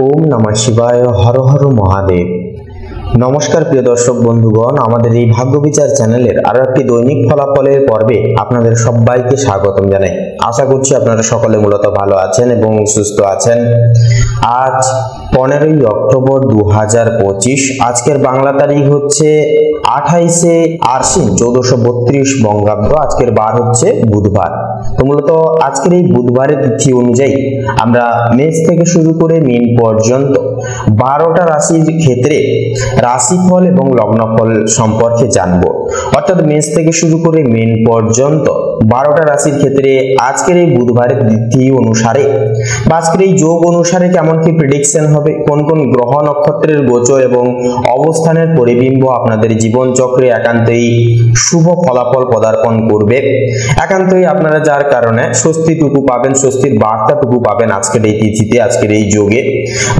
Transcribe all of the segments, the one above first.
ওম নমঃ শিবায়। হর হর মহাদেব। নমস্কার প্রিয় দর্শক বন্ধুগণ, আমাদের এই ভাগ্য বিচার চ্যানেলের আরো একটি দৈনিক ফলাফলের পর্বে আপনাদের সবাইকে স্বাগতম জানাই। আশা করছি আপনারা সকলে মূলত ভালো আছেন এবং সুস্থ আছেন। আজ 15ই অক্টোবর 2025। আজকের বাংলা তারিখ হচ্ছে 28শে আশ্বিন 1432 বঙ্গাব্দ। আজকের বার হচ্ছে বুধবার। তো মূলত আজকের এই বুধবারের তিথি অনুযায়ী আমরা মেষ থেকে শুরু করে মীন পর্যন্ত 12টা রাশির ক্ষেত্রে রাশিফল এবং লগ্নফল সম্পর্কে জানবো। অর্থাৎ মেষ থেকে শুরু করে মীন পর্যন্ত 12টা রাশির ক্ষেত্রে আজকের এই বুধবারের তিথি অনুসারে বা আজকের এই যোগ অনুসারে কেমন কি প্রেডিকশন হবে, কোন কোন গ্রহ নক্ষত্রের গোচর এবং অবস্থানের পরিবিম্ব আপনাদের জীবন চক্রে একান্তই শুভ ফলাফল পদার্পণ করবে। একান্তই আপনারা যার কারণে স্বস্তিটুকু পাবেন, স্বস্তির বার্তাটুকু পাবেন আজকের এই তিথিতে, আজকের এই যোগে।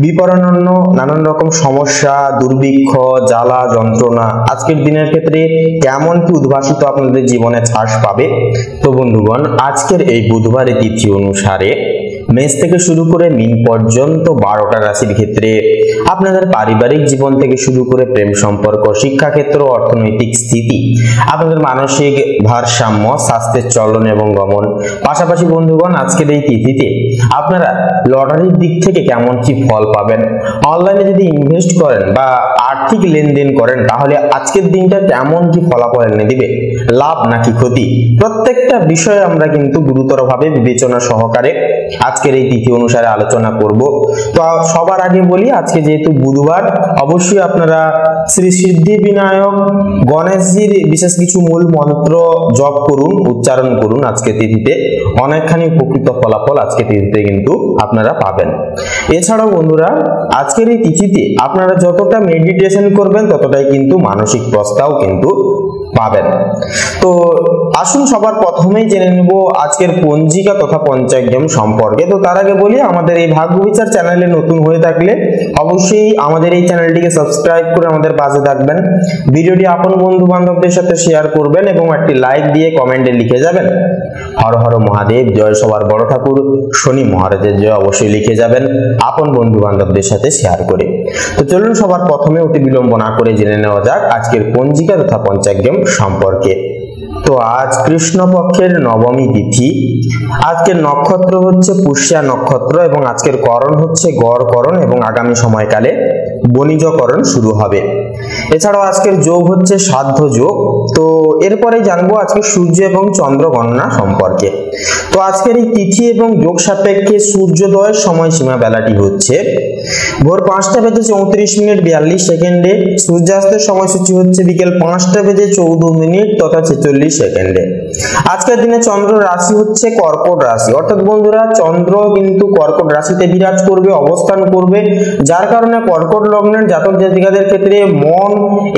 বিপরানন্য নানান রকম সমস্যা, দুর্ভিক্ষ, জ্বালা যন্ত্রণা আজকের দিনের ক্ষেত্রে কেমন কি উদ্ভাসিত আপনাদের জীবনে ছাস পাবে। তো বন্ধুগণ, আজকের এই বুধবারের তিথি অনুসারে মেষ থেকে শুরু করে মীন পর্যন্ত 12টা রাশির ক্ষেত্রে আপনাদের পারিবারিক জীবন থেকে শুরু করে প্রেম সম্পর্ক, শিক্ষাক্ষেত্র, অর্থনৈতিক স্থিতি, আপনাদের মানসিক ভারসাম্য, স্বাস্থ্যের চলন এবং গমন, পাশাপাশি বন্ধুগণ আজকের এই তিথিতে আপনারা লটারির দিক থেকে কেমন কি ফল পাবেন, অনলাইনে যদি ইনভেস্ট করেন বা আর্থিক লেনদেন করেন তাহলে আজকের দিনটা কেমন কি ফলাফল এনে দিবে, লাভ নাকি ক্ষতি, প্রত্যেকটা বিষয়ে আমরা কিন্তু গুরুতরভাবে বিবেচনা সহকারে আজকের এই তিথি অনুসারে আলোচনা করব। তো সবার আগে বলি, আজকে যেহেতু বুধবার, অবশ্যই আপনারা শ্রী সিদ্ধি বিনায়ক গণেশজির বিশেষ কিছু মূল মন্ত্র জপ করুন, উচ্চারণ করুন। আজকে তিথিতে অনেকখানি উপকৃত ফলাফল আজকে তিথিতে কিন্তু আপনারা পাবেন। এছাড়াও বন্ধুরা, আজকের এই তিথিতে আপনারা যতটা মেডিটেশন করবেন ততটাই কিন্তু মানসিক প্রস্তাব কিন্তু পাবেন। তো আসুন সবার প্রথমেই জেনে নেব আজকের পঞ্জিকা তথা পঞ্চাঙ্গম সম্পর্কে। তো তার আগে বলি, আমাদের এই ভাগ্য বিচার চ্যানেলে নতুন হয়ে থাকলে অবশ্যই আমাদের এই চ্যানেলটিকে সাবস্ক্রাইব করে আমাদের পাশে থাকবেন। ভিডিওটি আপন বন্ধু বান্ধবদের সাথে শেয়ার করবেন এবং একটি লাইক দিয়ে কমেন্টে লিখে যাবেন হর হর মহাদেব, জয় সবার বড় ঠাকুর শনি মহারাজের জয় অবশ্যই লিখে যাবেন আপন বন্ধু বান্ধবদের সাথে শেয়ার করে। তো চলুন সবার প্রথমে অতি বিলম্ব না করে জেনে নেওয়া যাক আজকের পঞ্জিকা তথা পঞ্চাঙ্গম সম্পর্কে। তো আজ কৃষ্ণপক্ষের নবমী তিথি, আজকের নক্ষত্র হচ্ছে পুষ্যা নক্ষত্র এবং আজকের করণ হচ্ছে গড়করণ এবং আগামী সময়কালে বণিজকরণ শুরু হবে। এছাড়াও আজকের যোগ হচ্ছে সাধ্য যোগ। তো এরপরে জানবো আজকে সূর্য এবং চন্দ্র গণনা সম্পর্কে। তো আজকের এই তিথি এবং যোগ সাপেক্ষে সূর্যোদয়ের সময়সীমা বেলাটি হচ্ছে ভোর 5:34:42, সূর্যাস্তের সময়সূচি হচ্ছে বিকেল 5:14 তথা 46 সেকেন্ডে। আজকের দিনে চন্দ্র রাশি হচ্ছে কর্কট রাশি, অর্থাৎ বন্ধুরা চন্দ্র কিন্তু কর্কট রাশিতে বিরাজ করবে, অবস্থান করবে, যার কারণে কর্কট লগ্নের জাতক জাতিকাদের ক্ষেত্রে মন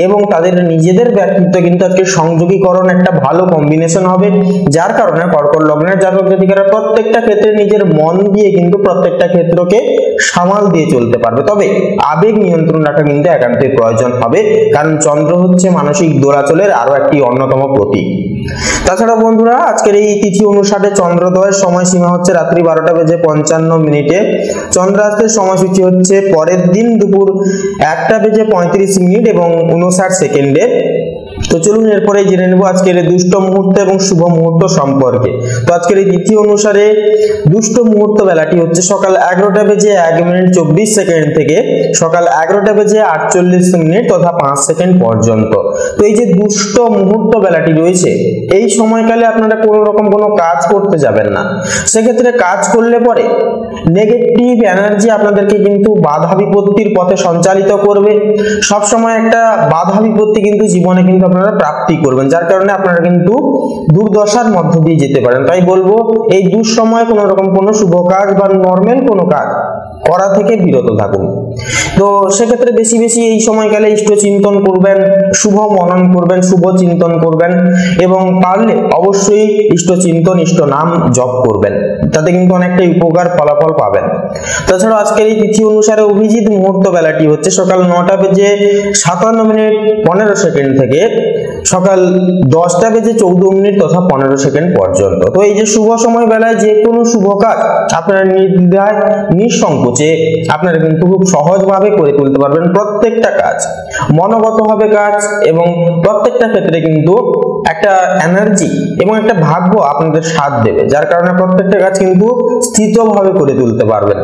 এবং তাদের নিজেদের ব্যক্তিত্ব কিন্তু আজকে সংযোগীকরণ একটা ভালো কম্বিনেশন হবে, যার কারণে কর্কট লগ্নের জাতক জাতিকারা প্রত্যেকটা ক্ষেত্রে নিজের মন দিয়ে কিন্তু প্রত্যেকটা ক্ষেত্রকে সামাল দিয়ে চলতে পারবে। তবে আবেগ নিয়ন্ত্রণ রাখা কিন্তু একান্তই প্রয়োজন হবে, কারণ চন্দ্র হচ্ছে মানসিক দোলাচলের আরো একটি অন্যতম প্রতীক। তাছাড়া বন্ধুরা আজকের এই তিথি অনুসারে চন্দ্রোদয়ের সময়সীমা হচ্ছে রাত্রি 12:55, চন্দ্রাস্তের সময়সূচি হচ্ছে পরের দিন দুপুর 1:35 এবং 59 সেকেন্ডে। তো চলুন এরপরে জেনে নেব আজকের দুষ্ট মুহূর্ত এবং শুভ মুহূর্ত সম্পর্কে। তো আজকের এই তিথি অনুসারে দুষ্ট মুহূর্ত বেলাটি হচ্ছে সকাল 11:24 থেকে সকাল 11:48 তথা 5 সেকেন্ড পর্যন্ত। তো এই যে দুষ্ট মুহূর্ত বেলাটি রয়েছে, এই সময়কালে আপনারা কোনো রকম কোনো কাজ করতে যাবেন না। সেক্ষেত্রে কাজ করলে পরে নেগেটিভ এনার্জি আপনাদেরকে কিন্তু বাধা বিপত্তির পথে সঞ্চালিত করবে। সব সময় একটা বাধা বিপত্তি কিন্তু জীবনে কিন্তু আপনারা প্রাপ্তি করবেন, যার কারণে আপনারা কিন্তু দুর্দশার মধ্য দিয়ে যেতে পারেন। তাই বলবো এই দুঃসময়ে কোনো রকম কোনো শুভ কাজ বা নরমাল কোনো কাজ করা থেকে বিরত থাকুন। তো সেক্ষেত্রে বেশি বেশি এই সময়কালে ইষ্ট চিন্তন করবেন, শুভ মনন করবেন, শুভ চিন্তন করবেন এবং পারলে অবশ্যই ইষ্ট চিন্তন ইষ্ট নাম জপ করবেন, তাতে কিন্তু অনেকটাই উপকার ফলাফল পাবেন। তাছাড়া আজকের এই তিথি অনুসারে অভিজিৎ মুহূর্ত বেলাটি হচ্ছে সকাল 9টা বেজে 57 মিনিট 15 সেকেন্ড থেকে সকাল 10টা বেজে 14 মিনিট তথা 15 সেকেন্ড পর্যন্ত। তো এই যে শুভ সময় বেলায় যে কোনো শুভ কাজ আপনারা নির্দ্বিধায় নিঃসংকোচে আপনারা কিন্তু খুব সহজভাবে করে তুলতে পারবেন। প্রত্যেকটা কাজ মনোগতভাবে কাজ এবং প্রত্যেকটা ক্ষেত্রে কিন্তু একটা এনার্জি এবং একটা ভাগ্য আপনাদের সাথ দেবে, যার কারণে প্রত্যেকটা কাজ কিন্তু স্থিতভাবে করে তুলতে পারবেন।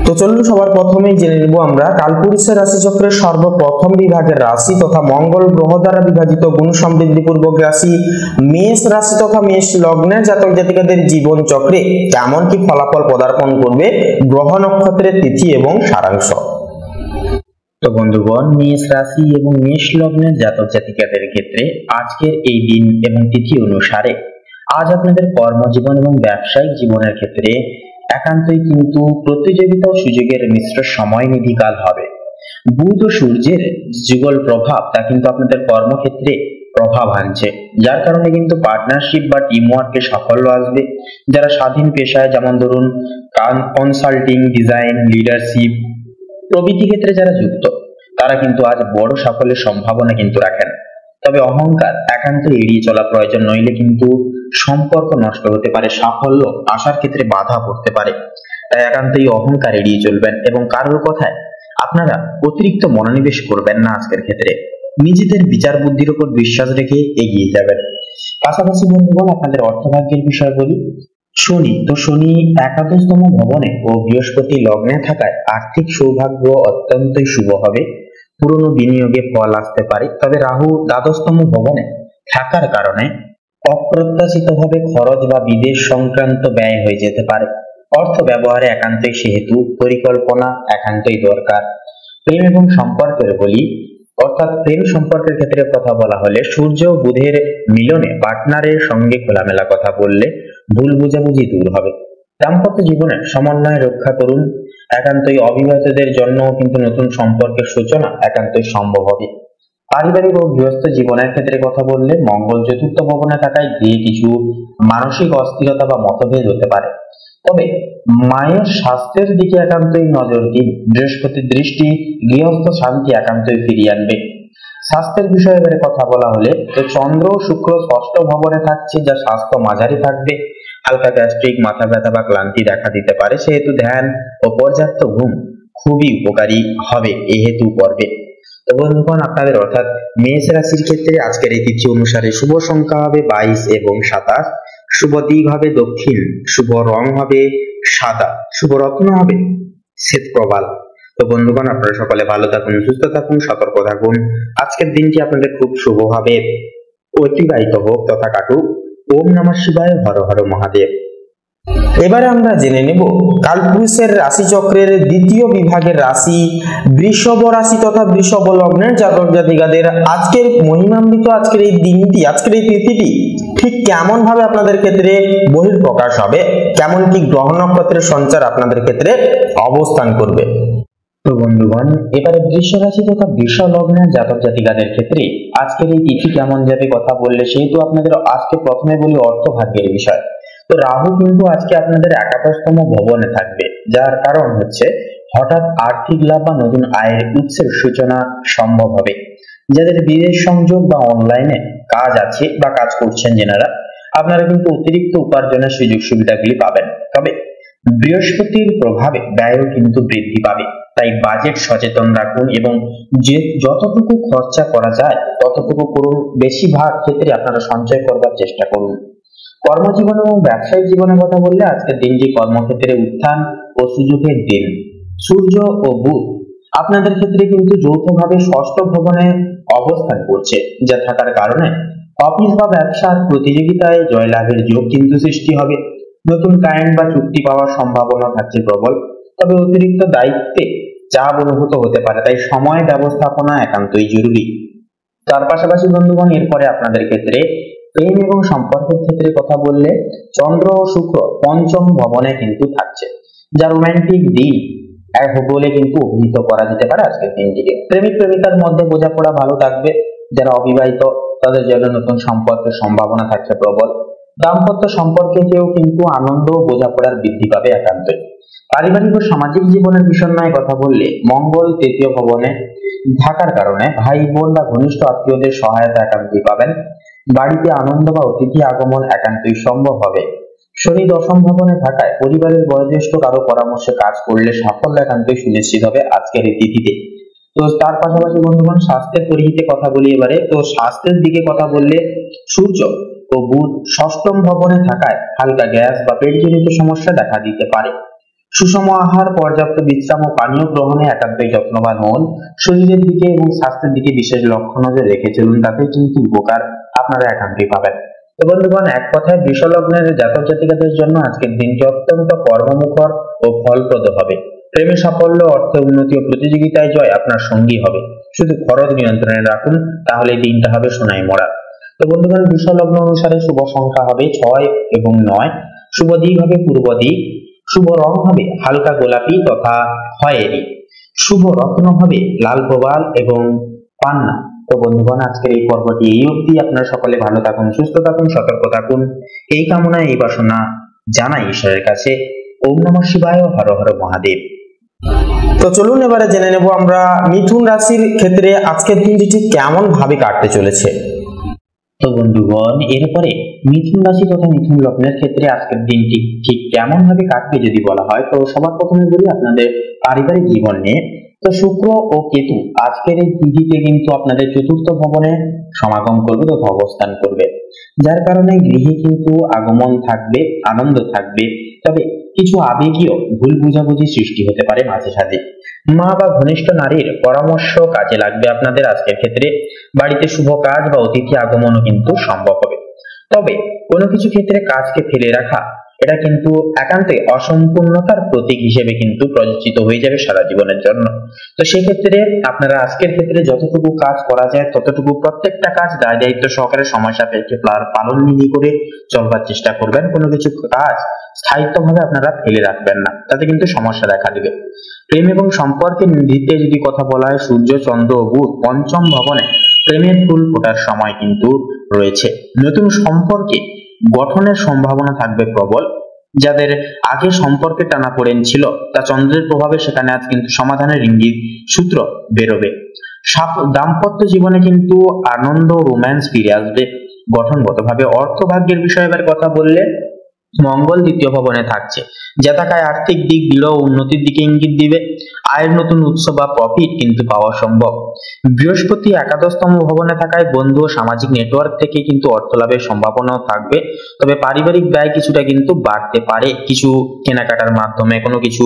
তো চলুন সবার প্রথমেই জেনে নেব আমরা কালপুরুষের রাশিচক্রের সর্বপ্রথম বিভাগের রাশি তথা মঙ্গল গ্রহ দ্বারা বিভাজিত গুণ সমৃদ্ধিপূর্বক রাশি মেষ রাশি তথা মেষ লগ্নের জাতক জাতিকাদের জীবন চক্রে কেমন কি ফলাফল পদার্পণ করবে, গ্রহ নক্ষত্রের তিথি এবং সারাংশ। তো বন্ধুগণ, মেষ রাশি এবং মেষ লগ্নের জাতক জাতিকাদের ক্ষেত্রে আজকের এই দিন এবং তিথি অনুসারে আজ আপনাদের কর্মজীবন এবং ব্যবসায়িক জীবনের ক্ষেত্রে একান্তই কিন্তু প্রতিযোগিতা ও সুযোগের মিশ্র সময় নিধিকাল হবে। বুধ ও সূর্যের যুগল প্রভাব তা কিন্তু আপনাদের কর্মক্ষেত্রে প্রভাব আনছে, যার কারণে কিন্তু পার্টনারশিপ বা টিম ওয়ার্কে সাফল্য আসবে। যারা স্বাধীন পেশায় যেমন ধরুন কনসাল্টিং, ডিজাইন, লিডারশিপ প্রভৃতি ক্ষেত্রে যারা যুক্ত তারা কিন্তু আজ বড় সাফল্যের সম্ভাবনা কিন্তু রাখেন। তবে অহংকার একান্ত এড়িয়ে চলা প্রয়োজন, নইলে কিন্তু সম্পর্ক নষ্ট হতে পারে, সাফল্য আসার ক্ষেত্রে বাধা পড়তে পারে। তাই একান্তই অহংকার এড়িয়ে চলবেন এবং কারোর কথায় আপনারা অতিরিক্ত মনোনিবেশ করবেন না। আজকের ক্ষেত্রে নিজেদের বিচার বুদ্ধির উপর বিশ্বাস রেখে এগিয়ে যাবেন। পাশাপাশি বন্ধুগণ, আপনাদের অর্থভাগ্যের বিষয় বলি। শনি একাদশতম ভবনে ও বৃহস্পতি লগ্নে থাকায় আর্থিক সৌভাগ্য অত্যন্তই শুভ হবে। পুরনো বিনিয়োগে ফল আসতে পারে। তবে রাহু দ্বাদশতম ভবনে থাকার কারণে অপ্রত্যাশিতভাবে খরচ বা বিদেশ সংক্রান্ত ব্যয় হয়ে যেতে পারে। অর্থ ব্যবহারে একান্তই সেহেতু পরিকল্পনা একান্তই দরকার। প্রেম এবং সম্পর্কের বলি, অর্থাৎ প্রেম সম্পর্কের ক্ষেত্রে কথা বলা হলে সূর্য ও বুধের মিলনে পার্টনারের সঙ্গে খোলামেলা কথা বললে ভুল বোঝাবুঝি দূর হবে। দাম্পত্য জীবনের সমন্বয় রক্ষা করুন। একান্তই অবিবাহিতদের জন্য কিন্তু নতুন সম্পর্কের সূচনা একান্তই সম্ভব হবে। পারিবারিক ও গৃহস্থ জীবনের ক্ষেত্রে কথা বললে মঙ্গল চতুর্থ ভবনে থাকায় গৃহে কিছু মানসিক অস্থিরতা বা মতভেদ হতে পারে। তবে মায়ের স্বাস্থ্যের দিকে একান্তই নজর দিন। বৃহস্পতির দৃষ্টি গৃহস্থ শান্তি একান্তই ফিরিয়ে আনবে। স্বাস্থ্যের বিষয়ে এবারে কথা বলা হলে তো চন্দ্র ও শুক্র ষষ্ঠ ভবনে থাকছে, যা স্বাস্থ্য মাঝারি থাকবে। হালকা গ্যাস্ট্রিক, মাথা ব্যথা বা ক্লান্তি দেখা দিতে পারে, সেহেতু ধ্যান ও পর্যাপ্ত ঘুম খুবই উপকারী হবে এই হেতু পর্বে। তো বন্ধুগণ, আপনাদের অর্থাৎ মেষ রাশির ক্ষেত্রে আজকের এই তিথি অনুসারে শুভ সংখ্যা হবে 22 এবং 27, শুভ দিক হবে দক্ষিণ, শুভ রং হবে সাদা, শুভ রত্ন হবে শ্বেত প্রবাল। তো বন্ধুগণ, আপনারা সকলে ভালো থাকুন, সুস্থ থাকুন, সতর্ক থাকুন। আজকের দিনটি আপনাদের খুব শুভভাবে অতিবাহিত হোক তথা কাটুক। ওম নমঃ শিবায়, হর হর মহাদেব। এবারে আমরা জেনে নেব কালপুরুষের রাশিচক্রের দ্বিতীয় বিভাগের রাশি বৃষভ রাশি তথা বৃষভ লগ্নের জাতক জাতিকাদের আজকের মহিমান্বিত আজকের এই দিনটি, আজকের এই তিথিটি ঠিক কেমন ভাবে আপনাদের ক্ষেত্রে বহিঃপ্রকাশ হবে, কেমন কি গ্রহ নক্ষত্রের সঞ্চার আপনাদের ক্ষেত্রে অবস্থান করবে। তো বন্ধুগণ, এবারে বৃষ রাশি তথা বৃষ লগ্নের জাতক জাতিকাদের ক্ষেত্রে আজকের এই তিথি কেমন যাবে কথা বললে, সেহেতু আপনাদের আজকে প্রথমে বলি অর্থ ভাগ্যের বিষয়। তো রাহু কিন্তু আজকে আপনাদের একাদশতম ভবনে থাকবে, যার কারণ হচ্ছে হঠাৎ আর্থিক লাভ বা নতুন আয়ের উৎসের সূচনা সম্ভব হবে। যাদের বিদেশ সংযোগ বা অনলাইনে কাজ আছে বা কাজ করছেন যেনারা, আপনারা কিন্তু অতিরিক্ত উপার্জনের সুযোগ সুবিধাগুলি পাবেন। তবে বৃহস্পতির প্রভাবে ব্যয়ও কিন্তু বৃদ্ধি পাবে। তাই বাজেট সচেতন রাখুন এবং যে যতটুকু খরচা করা যায় ততটুকু করুন। বেশিরভাগ ক্ষেত্রে আপনারা সঞ্চয় করবার চেষ্টা করুন। কর্মজীবন এবং ব্যবসায়িক জীবনের কথা বললে আজকের দিনটি কর্মক্ষেত্রে উত্থান ও সুযোগের দিন। সূর্য ও বুধ আপনাদের ক্ষেত্রে কিন্তু যৌথভাবে ষষ্ঠ ভবনে অবস্থান করছে, যা থাকার কারণে অফিস বা ব্যবসার প্রতিযোগিতায় জয়লাভের যোগ কিন্তু সৃষ্টি হবে। নতুন ক্লায়েন্ট বা চুক্তি পাওয়ার সম্ভাবনা থাকছে প্রবল। তবে অতিরিক্ত দায়িত্বে চাপ অনুভূত হতে পারে, তাই সময় ব্যবস্থাপনা একান্তই জরুরি। তার পাশাপাশি বন্ধুগণ, এরপরে আপনাদের ক্ষেত্রে প্রেম এবং সম্পর্কের ক্ষেত্রে কথা বললে চন্দ্র ও শুক্র পঞ্চম ভবনে কিন্তু থাকছে, যা রোমান্টিক দিন বলে কিন্তু অভিহিত করা যেতে পারে আজকের দিনটিকে। প্রেমিক প্রেমিকার মধ্যে বোঝাপড়া ভালো থাকবে। যারা অবিবাহিত তাদের জন্য নতুন সম্পর্কের সম্ভাবনা থাকছে প্রবল। দাম্পত্য সম্পর্কেও কিন্তু আনন্দ ও বোঝাপড়ার বৃদ্ধি পাবে একান্তই। পারিবারিক ও সামাজিক জীবনের বিষণ্ণয় কথা বললে মঙ্গল তৃতীয় ভবনে থাকার কারণে ভাই বোন বা ঘনিষ্ঠ আত্মীয়দের সহায়তা একান্তই পাবেন। বাড়িতে আনন্দ বা অতিথি আগমন একান্তই সম্ভব হবে। শনি দশম ভবনে থাকায় পরিবারের বয়োজ্যেষ্ঠ কারো পরামর্শে কাজ করলে সাফল্য একান্তই সুনিশ্চিত হবে আজকের এই তিথিতে। তো তার পাশাপাশি বন্ধুগণ স্বাস্থ্যের পরিহিতে কথা বলি এবারে। তো স্বাস্থ্যের দিকে কথা বললে সূর্য ও বুধ ষষ্ঠম ভবনে থাকায় হালকা গ্যাস বা পেটজনিত সমস্যা দেখা দিতে পারে। সুষম আহার, পর্যাপ্ত বিশ্রাম ও পানীয় গ্রহণে একান্তই যত্নবান হন। শরীরের দিকে এবং স্বাস্থ্যের দিকে বিশেষ লক্ষ্য নজর রেখে চলুন, তাতে কিন্তু উপকার আপনারা একান্তই পাবেন। তো বন্ধুগণ, এক কথায় বৃষ লগ্নের জাতক জাতিকাদের জন্য আজকের দিনটি অত্যন্ত কর্মমুখর ও ফলপ্রদ হবে। প্রেমে সাফল্য, অর্থে উন্নতি ও প্রতিযোগিতায় জয় আপনার সঙ্গী হবে। শুধু খরচ নিয়ন্ত্রণে রাখুন, তাহলে দিনটা হবে সোনায় মোড়া। তো বন্ধুগণ, বৃষ লগ্ন অনুসারে শুভ সংখ্যা হবে 6 এবং 9। শুভ দিক হবে পূর্ব দিক। শুভ রং হবে হালকা গোলাপি তথা খয়েরি। শুভ রত্ন হবে লাল প্রবাল এবং পান্না। তো বন্ধুগণ, আজকের এই পর্বটি এই অবধি। আপনারা সকলে ভালো থাকুন, সুস্থ থাকুন, সতর্ক থাকুন, এই কামনায় এই বাসনা জানাই ঈশ্বরের কাছে। ওম নমঃ শিবায়, হর হর মহাদেব। তো চলুন এবারে জেনে নেব আমরা মিথুন রাশির ক্ষেত্রে আজকের দিনটি ঠিক কেমন ভাবে কাটতে চলেছে। তো বন্ধুগণ, এরপরে মিথুন রাশি তথা মিথুন লগ্নের ক্ষেত্রে আজকের দিনটি ঠিক কেমন ভাবে কাটবে যদি বলা হয়, তো সবার প্রথমে বলি আপনাদের পারিবারিক জীবন নিয়ে। তো শুক্র ও কেতু আজকের এই তিথিতে কিন্তু আপনাদের চতুর্থ ভবনে সমাগম করবে তথা অবস্থান করবে, যার কারণে গৃহে কিন্তু আগমন থাকবে, আনন্দ থাকবে। তবে কিছু আবেগীয় ভুল বুঝাবুঝি সৃষ্টি হতে পারে মাঝে সাঝে। মা বা ঘনিষ্ঠ নারীর পরামর্শ কাজে লাগবে আপনাদের আজকের ক্ষেত্রে। বাড়িতে শুভ কাজ বা অতিথি আগমনও কিন্তু সম্ভব হবে। তবে কোনো কিছু ক্ষেত্রে কাজকে ফেলে রাখা, এটা কিন্তু একান্তই অসম্পূর্ণতার প্রতীক হিসেবে কিন্তু প্রযোজিত হয়ে যাবে সারা জীবনের জন্য। তো সেক্ষেত্রে আপনারা আজকের ক্ষেত্রে যতটুকু কাজ করা যায় ততটুকু প্রত্যেকটা কাজ দায় দায়িত্ব সহকারে সময় সাপেক্ষে পালন নিধি করে চলবার চেষ্টা করবেন। কোনো কিছু কাজ স্থায়িত্বভাবে আপনারা ফেলে রাখবেন না, তাতে কিন্তু সমস্যা দেখা দিবে। প্রেম এবং সম্পর্কের নিধিতে যদি কথা বলা হয়, সূর্য, চন্দ্র ও বুধ পঞ্চম ভবনে প্রেমের ফুল ফোটার সময় কিন্তু রয়েছে। নতুন সম্পর্কে গঠনের সম্ভাবনা থাকবে প্রবল। যাদের আগে সম্পর্কে টানাপোড়েন ছিল, তা চন্দ্রের প্রভাবে সেখানে আজ কিন্তু সমাধানের ইঙ্গিত সূত্র বেরোবে। দাম্পত্য জীবনে কিন্তু আনন্দ, রোম্যান্স ফিরে আসবে গঠনগতভাবে। অর্থভাগ্যের বিষয়ে এবার কথা বললে মঙ্গল দ্বিতীয় ভবনে থাকছে, যা থাকায় আর্থিক দিক দৃঢ় উন্নতির দিকে ইঙ্গিত দিবে। আয়ের নতুন উৎস বা প্রফিট কিন্তু পাওয়া সম্ভব। বৃহস্পতি একাদশতম ভবনে থাকায় বন্ধু ও সামাজিক নেটওয়ার্ক থেকে কিন্তু অর্থ লাভের সম্ভাবনাও থাকবে। তবে পারিবারিক ব্যয় কিছুটা কিন্তু বাড়তে পারে, কিছু কেনাকাটার মাধ্যমে, কোনো কিছু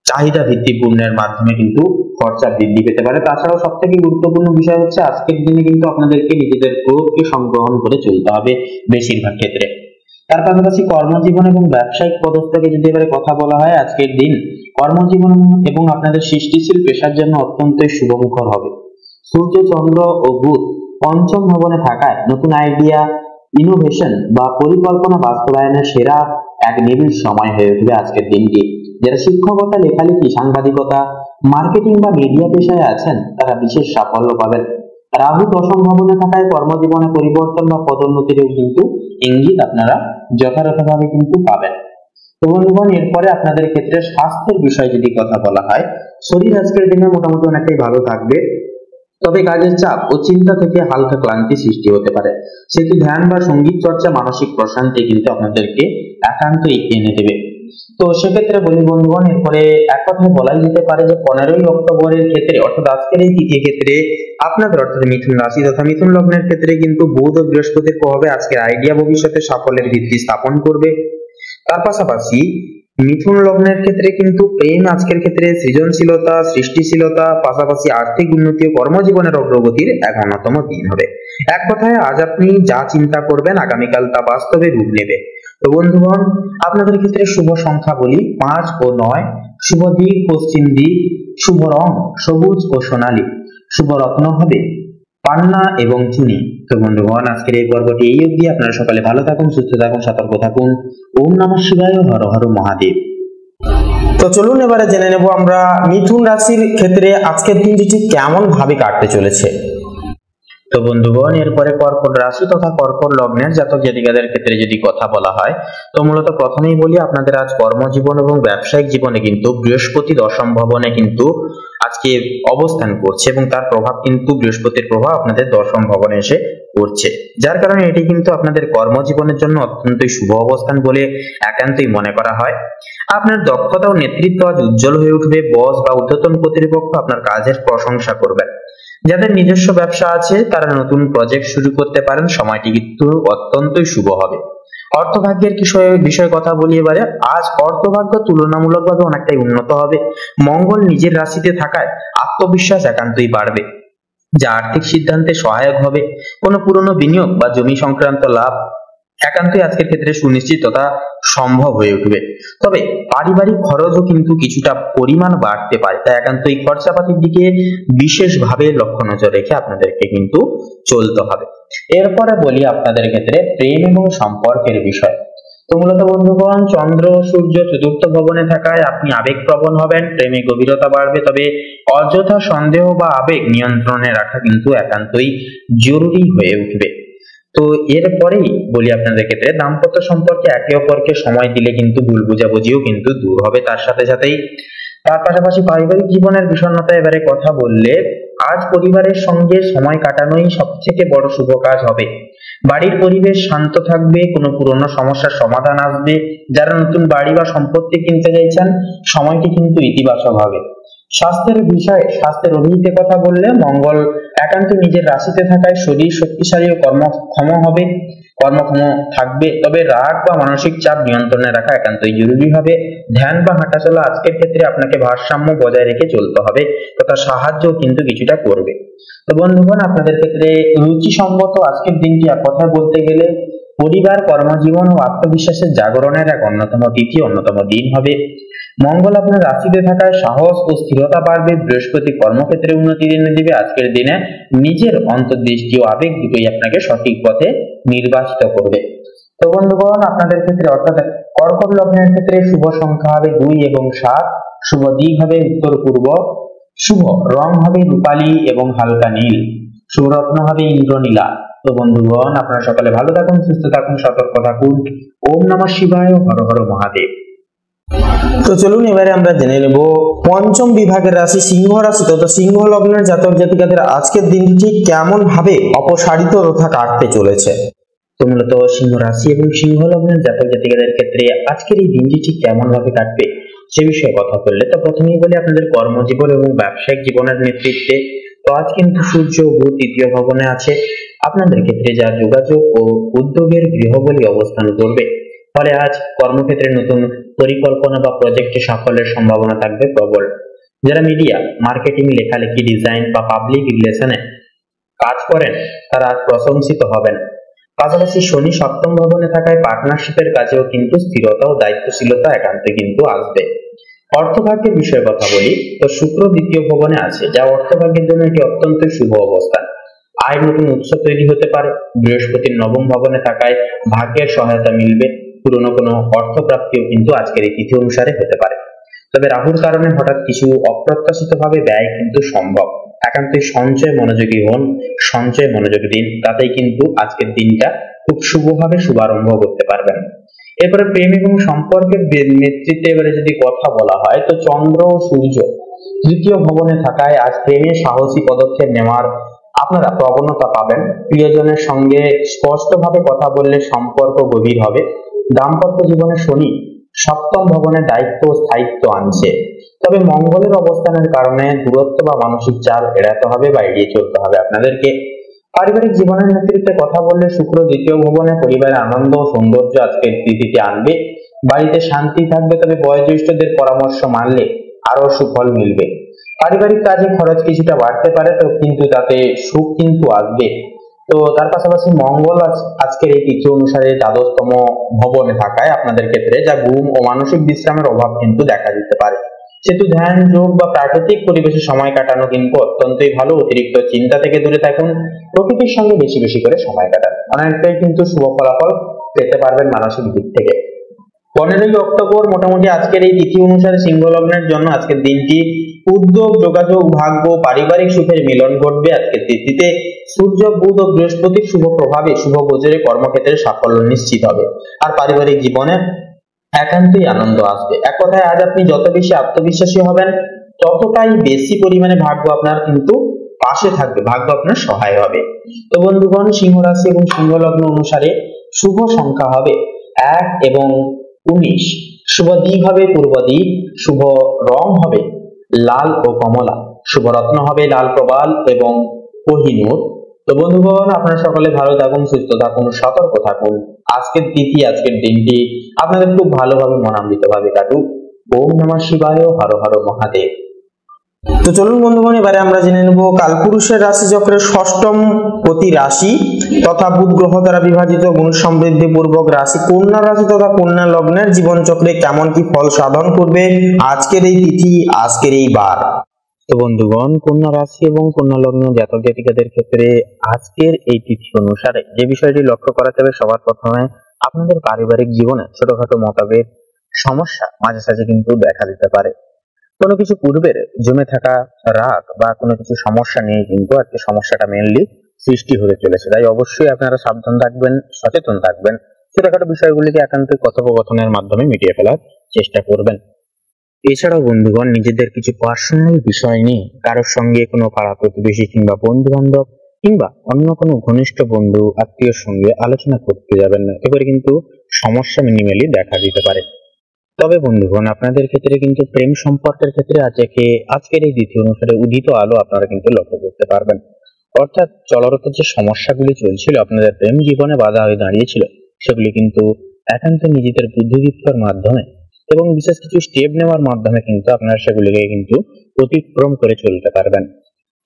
চাহিদা ভিত্তিক পণ্যের মাধ্যমে কিন্তু খরচা বৃদ্ধি পেতে পারে। তাছাড়াও সব থেকে গুরুত্বপূর্ণ বিষয় হচ্ছে আজকের দিনে কিন্তু আপনাদেরকে নিজেদের ক্রোধকে সংগ্রহণ করে চলতে হবে বেশিরভাগ ক্ষেত্রে। তার পাশাপাশি কর্মজীবন এবং ব্যবসায়িক পদস্থকে যদি এবারে কথা বলা হয়, আজকের দিন কর্মজীবন এবং আপনাদের সৃষ্টিশীল পেশার জন্য অত্যন্তই শুভমুখর হবে। সূর্য, চন্দ্র ও বুধ পঞ্চম ভবনে থাকায় নতুন আইডিয়া, ইনোভেশন বা পরিকল্পনা বাস্তবায়নের সেরা এক নিবিড় সময় হয়ে উঠবে আজকের দিনটি। যারা শিক্ষকতা, লেখালেখি, সাংবাদিকতা, মার্কেটিং বা মিডিয়া পেশায় আছেন, তারা বিশেষ সাফল্য পাবেন। রাহু দশম ভবনে থাকায় কর্মজীবনে পরিবর্তন বা পদোন্নতিরও কিন্তু ইঙ্গিত আপনারা যথাযথভাবে কিন্তু পাবেন। তো বন্ধুগণ, এরপরে আপনাদের ক্ষেত্রে স্বাস্থ্যের বিষয়ে যদি কথা বলা হয়, শরীর আজকের দিনে মোটামুটি অনেকটাই ভালো থাকবে। তবে কাজের চাপ ও চিন্তা থেকে হালকা ক্লান্তি সৃষ্টি হতে পারে। সেটি ধ্যান বা সঙ্গীত চর্চা মানসিক প্রশান্তি কিন্তু আপনাদেরকে একান্তই এনে দেবে। তো সেক্ষেত্রে বলি বন্ধুগণ, এরপরে এক কথায় বলাই যেতে পারে যে 15ই অক্টোবরের ক্ষেত্রে, অর্থাৎ আজকের এই তিথির ক্ষেত্রে আপনাদের অর্থাৎ মিথুন রাশি তথা মিথুন লগ্নের ক্ষেত্রে কিন্তু বুধ ও বৃহস্পতির প্রভাবে আজকের আইডিয়া ভবিষ্যতে সাফল্যের ভিত্তি স্থাপন করবে। তার পাশাপাশি মিথুন লগ্নের ক্ষেত্রে কিন্তু প্রেম আজকের ক্ষেত্রে সৃজনশীলতা, সৃষ্টিশীলতা, পাশাপাশি আর্থিক উন্নতি ও কর্মজীবনের অগ্রগতির এক অন্যতম দিন হবে। এক কথায় আজ আপনি যা চিন্তা করবেন আগামীকাল তা বাস্তবে রূপ নেবে। তো বন্ধুগণ, আপনাদের ক্ষেত্রে শুভ সংখ্যা বলি 5 ও 9। শুভ দিক পশ্চিম দিক। শুভ রং সবুজ ও সোনালী। শুভ রত্ন হবে পান্না এবং চুনি। তো বন্ধুগণ, আজকের এই পর্বটি এই অবধি। আপনারা সকালে ভালো থাকুন, সুস্থ থাকুন, সতর্ক থাকুন। ওম নমঃ শিবায়, হর হর মহাদেব। তো চলুন এবারে জেনে নেব আমরা মিথুন রাশির ক্ষেত্রে আজকের দিনটি ঠিক কেমন ভাবে কাটতে চলেছে। তো বন্ধুগণ, এরপরে কর্কট রাশি তথা কর্কট লগ্নের জাতক জাতিকাদের ক্ষেত্রে যদি কথা বলা হয়, তো মূলত প্রথমেই বলি আপনাদের আজ কর্মজীবন এবং ব্যবসায়িক জীবনে কিন্তু বৃহস্পতি দশম ভবনে কিন্তু আজকে অবস্থান করছে এবং তার প্রভাব কিন্তু বৃহস্পতির প্রভাব আপনাদের দশম ভবনে এসে পড়ছে, যার কারণে এটি কিন্তু আপনাদের কর্মজীবনের জন্য অত্যন্তই শুভ অবস্থান বলে একান্তই মনে করা হয়। আপনার দক্ষতা ও নেতৃত্ব আজ উজ্জ্বল হয়ে উঠবে। বস বা ঊর্ধ্বতন কর্তৃপক্ষ আপনার কাজের প্রশংসা করবেন। যাদের নিজস্ব ব্যবসা আছে তারা নতুন প্রজেক্ট শুরু করতে পারেন। সময়টি কিন্তু অত্যন্তই শুভ হবে। অর্থভাগ্যের বিষয়ে কথা বলি এবারে। আজ অর্থভাগ্য তুলনামূলকভাবে অনেকটাই উন্নত হবে। মঙ্গল নিজের রাশিতে থাকায় আত্মবিশ্বাস একান্তই বাড়বে, যা আর্থিক সিদ্ধান্তে সহায়ক হবে। কোনো পুরনো বিনিয়োগ বা জমি সংক্রান্ত লাভ একান্তই আজকের ক্ষেত্রে সুনিশ্চিত তথা সম্ভব হয়ে উঠবে। তবে পারিবারিক খরচও কিন্তু কিছুটা পরিমাণ বাড়তে পারে, তাই একান্তই খরচাপাতির দিকে বিশেষভাবে লক্ষ্য নজর রেখে আপনাদেরকে কিন্তু চলতে হবে। এরপরে বলি আপনাদের ক্ষেত্রে প্রেম এবং সম্পর্কের বিষয়। তো মূলত বন্ধুগণ, চন্দ্র ও সূর্য চতুর্থ ভবনে থাকায় আপনি আবেগপ্রবণ হবেন, প্রেমে গভীরতা বাড়বে। তবে অযথা সন্দেহ বা আবেগ নিয়ন্ত্রণে রাখা কিন্তু একান্তই জরুরি হয়ে উঠবে। তো এরপরেই বলি আপনাদের ক্ষেত্রে দাম্পত্য সম্পর্কে একে অপরকে সময় দিলে কিন্তু ভুল বোঝাবুঝিও কিন্তু দূর হবে। তার পাশাপাশি পারিবারিক জীবনের বিষণ্ণতা এবারে কথা বললে, আজ পরিবারের সঙ্গে সময় কাটানোই সবথেকে বড় শুভ কাজ হবে। বাড়ির পরিবেশ শান্ত থাকবে, কোনো পুরনো সমস্যার সমাধান আসবে। যারা নতুন বাড়ি বা সম্পত্তি কিনতে চাইছেন, সময়টি কিন্তু ইতিবাচক হবে। স্বাস্থ্যের অভিহিতে কথা বললে, মঙ্গল একান্ত নিজের রাশিতে থাকায় শরীর শক্তিশালী ও কর্মক্ষম থাকবে। তবে রাগ বা মানসিক চাপ নিয়ন্ত্রণে রাখা একান্তই জরুরি হবে। ধ্যান বা হাঁটাচলা আজকের ক্ষেত্রে আপনাকে ভারসাম্য বজায় রেখে চলতে হবে, তথা সাহায্য কিন্তু কিছুটা করবে। তো বন্ধুগণ, আপনাদের ক্ষেত্রে রুচিসম্মত আজকের দিনটি এক কথায় বলতে গেলে পরিবার, কর্মজীবন ও আত্মবিশ্বাসের জাগরণের এক অন্যতম দিন হবে। মঙ্গল আপনার রাশিতে থাকায় সাহস ও স্থিরতা বাড়বে। বৃহস্পতি কর্মক্ষেত্রে উন্নতি এনে দিবে। আজকের দিনে নিজের অন্তর্দৃষ্টি ও আবেগ দুটোই আপনাকে সঠিক পথে নির্বাচিত করবে। তো বন্ধুগণ, আপনাদের ক্ষেত্রে অর্থাৎ কর্কট লগ্নের ক্ষেত্রে শুভ সংখ্যা হবে 2 এবং 7, শুভ দিক হবে উত্তর পূর্ব, শুভ রং হবে রূপালী এবং হালকা নীল, শুভ রত্ন হবে ইন্দ্রনীলা। তো বন্ধুগণ, আপনারা সকালে ভালো থাকুন, সুস্থ থাকুন, সতর্ক থাকুন। ওম নমঃ শিবায়, হর হর মহাদেব। তো চলুন এবারে আমরা জেনে নেব পঞ্চম বিভাগের রাশি সিংহ রাশি তথা সিংহ লগ্নের জাতক জাতিকাদের আজকের দিনটি ঠিক কেমন ভাবে অপসারিত তথা কাটতে চলেছে। তো মূলত সিংহ রাশি এবং সিংহ লগ্নের জাতক জাতিকাদের ক্ষেত্রে আজকের এই দিনটি ঠিক কেমন ভাবে কাটবে সে বিষয়ে কথা বললে, তো প্রথমেই বলি আপনাদের কর্মজীবন এবং ব্যবসায়িক জীবনের নেতৃত্বে। তো আজ কিন্তু সূর্য ও বুধ তৃতীয় ভবনে আছে। আপনাদের ক্ষেত্রে যা যোগাযোগ ও উদ্যোগের গৃহবলী অবস্থান করবে, ফলে আজ কর্মক্ষেত্রে নতুন পরিকল্পনা বা প্রজেক্টে সাফল্যের সম্ভাবনা থাকবে প্রবল। যারা মিডিয়া, মার্কেটিং, লেখালেখি, ডিজাইন বা পাবলিক রিলেশনে কাজ করেন তারা আজ প্রশংসিত হবেন। পাশাপাশি শনি সপ্তম ভবনে থাকায় পার্টনারশিপের কাজেও কিন্তু স্থিরতা ও দায়িত্বশীলতা একান্তে কিন্তু আসবে। অর্থভাগ্যের বিষয়ে কথা বলি, তো শুক্র দ্বিতীয় ভবনে আছে, যা অর্থভাগ্যের জন্য এটি অত্যন্ত শুভ অবস্থান। আয় নতুন উৎস তৈরি হতে পারে। বৃহস্পতির নবম ভবনে থাকায় ভাগ্যের সহায়তা মিলবে। পুরনো কোনো অর্থপ্রাপ্তিও কিন্তু আজকের এই তিথি অনুসারে হতে পারে। তবে রাহুর কারণে হঠাৎ কিছু অপ্রত্যাশিত ভাবে ব্যয় কিন্তু সম্ভব। একান্তই সঞ্চয় মনোযোগী হন, সঞ্চয় মনোযোগ দিন, তাতেই কিন্তু আজকের দিনটা খুব শুভভাবে শুভারম্ভ করতে পারবেন। এরপরে প্রেম এবং সম্পর্কের নেতৃত্বে এবারে যদি কথা বলা হয়, তো চন্দ্র ও সূর্য তৃতীয় ভবনে থাকায় আজ প্রেমে সাহসী পদক্ষেপ নেওয়ার আপনারা প্রবণতা পাবেন। প্রিয়জনের সঙ্গে স্পষ্টভাবে কথা বললে সম্পর্ক গভীর হবে। দাম্পত্য জীবনে শনি সপ্তম ভবনে দায়িত্ব ও স্থায়িত্ব আনছে। তবে মঙ্গলের অবস্থানের কারণে দূরত্ব বা মানসিক চাপ এড়াতে হবে বা এড়িয়ে চলতে হবে আপনাদেরকে। পারিবারিক জীবনের নেতৃত্বে কথা বললে শুক্র দ্বিতীয় ভবনে পরিবারের আনন্দ ও সৌন্দর্য আজকের তিথিতে আনবে। বাড়িতে শান্তি থাকবে, তবে বয়োজ্যেষ্ঠদের পরামর্শ মানলে আরো সুফল মিলবে। পারিবারিক কাজে খরচ কিছুটা বাড়তে পারে, তো কিন্তু তাতে সুখ কিন্তু আসবে। তো তার পাশাপাশি মঙ্গল আজকের এই তিথি অনুসারে দ্বাদশতম ভবনে থাকায় আপনাদের ক্ষেত্রে যা ঘুম ও মানসিক বিশ্রামের অভাব কিন্তু দেখা দিতে পারে। সেহেতু ধ্যান, যোগ বা প্রাকৃতিক পরিবেশে সময় কাটানো কিন্তু অত্যন্তই ভালো। অতিরিক্ত চিন্তা থেকে দূরে থাকুন, প্রকৃতির সঙ্গে বেশি বেশি করে সময় কাটান, অনেকটাই কিন্তু শুভ ফলাফল পেতে পারবেন মানসিক দিক থেকে। 15ই অক্টোবর মোটামুটি আজকের এই তিথি অনুসারে সিংহ লগ্নের জন্য আজকের দিনটি উদ্যোগ, যোগাযোগ, ভাগ্য, পারিবারিক সুখের মিলন ঘটবে। আজকের তিথিতে সূর্য, বুধ ও বৃহস্পতির শুভ প্রভাবে শুভ গোচরে কর্মক্ষেত্রে সাফল্য নিশ্চিত হবে, আর পারিবারিক জীবনে একান্তই আনন্দ আসবে। এক কথায় আজ আপনি যত বেশি আত্মবিশ্বাসী হবেন, ততটাই বেশি পরিমাণে ভাগ্য আপনার কিন্তু পাশে থাকবে, ভাগ্য আপনার সহায় হবে। তো বন্ধুগণ, সিংহ রাশি এবং সিংহ লগ্ন অনুসারে শুভ সংখ্যা হবে 1 এবং 19, শুভ দিক হবে পূর্ব দিক, শুভ রং হবে লাল ও কমলা, শুভ রত্ন হবে লাল প্রবাল এবং কোহিনূর। তো বন্ধুগণ, আপনারা সকলে ভালো থাকুন, সুস্থ থাকুন, সতর্ক থাকুন। আজকের তিথি, আজকের দিনটি আপনাদের খুব ভালোভাবে মনামৃত ভাবে কাটুক। ওম নমঃ শিবায়, হর হর মহাদেব। তো চলুন বন্ধুগণ, এবারে আমরা জেনে নেব কালপুরুষের রাশি চক্রের ষষ্ঠম প্রতি রাশি তথা বুধ গ্রহ দ্বারা বিভাজিত গুণ সমৃদ্ধি পূর্বক রাশি কন্যা রাশি তথা কন্যা লগ্নের জীবন চক্রে কেমন কি ফল সাধন করবে আজকের এই তিথি, আজকের এই বার। তো বন্ধুগণ, কন্যা রাশি এবং কন্যা লগ্ন জাতক জাতিকাদের ক্ষেত্রে আজকের এই তিথি অনুসারে যে বিষয়টি লক্ষ্য করাতে হবে, সবার প্রথমে আপনাদের পারিবারিক জীবনে ছোটখাটো মতভেদ, সমস্যা মাঝে সাঝে কিন্তু দেখা দিতে পারে। কোনো কিছু পূর্বের জমে থাকা রাগ বা কোনো কিছু সমস্যা নিয়ে কিন্তু আজকে সমস্যাটা মেনলি সৃষ্টি হতে চলেছে। তাই অবশ্যই আপনারা সাবধান থাকবেন, সচেতন থাকবেন, ছোটখাটো বিষয়গুলিকে একান্ত কথোপকথনের মাধ্যমে মিটিয়ে ফেলার চেষ্টা করবেন। এছাড়াও বন্ধুগণ, নিজেদের কিছু পার্সোনাল বিষয় নিয়ে কারোর সঙ্গে কোনো পাড়া প্রতিবেশী কিংবা বন্ধু বান্ধব কিংবা অন্য কোনো ঘনিষ্ঠ বন্ধু আত্মীয়র সঙ্গে আলোচনা করতে যাবেন না, এবারে কিন্তু সমস্যা মিনিমালি দেখা দিতে পারে। তবে বন্ধুগণ, আপনাদের ক্ষেত্রে কিন্তু প্রেম সম্পর্কের ক্ষেত্রে আজকের এই তিথি অনুসারে উদিত আলো আপনারা কিন্তু লক্ষ্য করতে পারবেন। অর্থাৎ চলরত যে সমস্যাগুলি চলছিল, আপনাদের প্রেম জীবনে বাধা হয়ে দাঁড়িয়েছিল, সেগুলি কিন্তু একান্ত নিজেদের বুদ্ধিদীপ্তর মাধ্যমে এবং বিশেষ কিছু স্টেপ নেওয়ার মাধ্যমে কিন্তু আপনারা সেগুলিকে কিন্তু অতিক্রম করে চলতে পারবেন।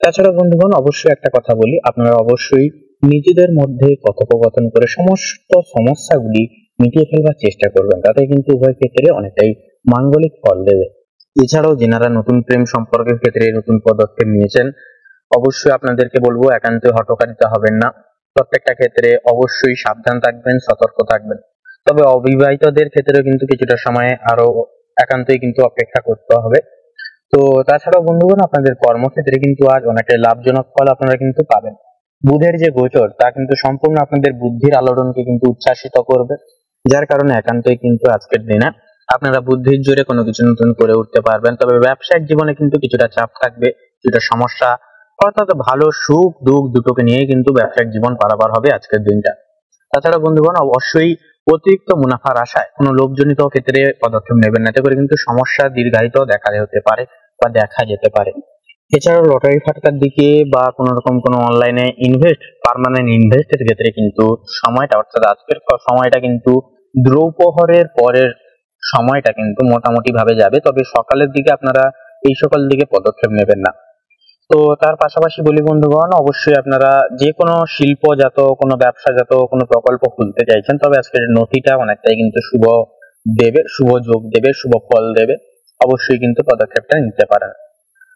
তাছাড়া বন্ধুগণ, অবশ্যই একটা কথা বলি, আপনারা অবশ্যই নিজেদের মধ্যে কথোপকথন করে সমস্ত সমস্যাগুলি মিটিয়ে ফেলবার চেষ্টা করবেন, তাতে কিন্তু উভয় ক্ষেত্রে অনেকটাই মাঙ্গলিক ফল দেবে। এছাড়াও যেনারা নতুন প্রেম সম্পর্কের ক্ষেত্রে নতুন পদক্ষেপ নিয়েছেন, অবশ্যই আপনাদেরকে বলবো একান্ত হঠকারিতা হবেন না, প্রত্যেকটা ক্ষেত্রে অবশ্যই সাবধান থাকবেন, সতর্ক থাকবেন। তবে অবিবাহিতদের ক্ষেত্রে কিন্তু কিছুটা সময় আরো একান্তই কিন্তু অপেক্ষা করতে হবে। তো তাছাড়াও বন্ধুগণ, আপনাদের কর্মক্ষেত্রে কিন্তু আজ অনেকটাই লাভজনক ফল আপনারা কিন্তু পাবেন। বুধের যে গোচর, তা কিন্তু সম্পূর্ণ আপনাদের বুদ্ধির আলোড়নকে কিন্তু উচ্ছ্বাসিত করবে, যার কারণে একান্তই কিন্তু আজকের দিনে আপনারা বুদ্ধির জোরে কোনো কিছু নতুন করে উঠতে পারবেন। তবে ব্যবসায়িক জীবনে কিন্তু কিছুটা চাপ থাকবে, কিছুটা সমস্যা, অর্থাৎ ভালো সুখ দুঃখ দুটোকে নিয়ে কিন্তু ব্যবসায়িক জীবন পারাবার হবে আজকের দিনটা। তাছাড়া বন্ধুগণ, অবশ্যই অতিরিক্ত মুনাফার আশায় কোনো লোভজনিত ক্ষেত্রে পদক্ষেপ নেবেন না, এতে করে কিন্তু সমস্যা দীর্ঘায়িত দেখা যেতে পারে বা দেখা যেতে পারে। এছাড়াও লটারি ফাটকার দিকে বা কোনো রকম কোনো অনলাইনে পার্মানেন্ট ইনভেস্টের ক্ষেত্রে কিন্তু সময়টা, অর্থাৎ আজকের সময়টা কিন্তু দ্রৌপহরের পরের সময়টা কিন্তু মোটামুটি ভাবে যাবে। তবে সকালের দিকে আপনারা এই সকল দিকে পদক্ষেপ নেবেন না। তো তার পাশাপাশি বলি বন্ধুগণ, অবশ্যই আপনারা যে কোনো শিল্পজাত, কোনো ব্যবসাজাত কোনো প্রকল্প খুলতে চাইছেন, তবে আজকের নথিটা অনেকটাই কিন্তু শুভ দেবে, শুভ যোগ দেবে, শুভ ফল দেবে, অবশ্যই কিন্তু পদক্ষেপটা নিতে পারেন।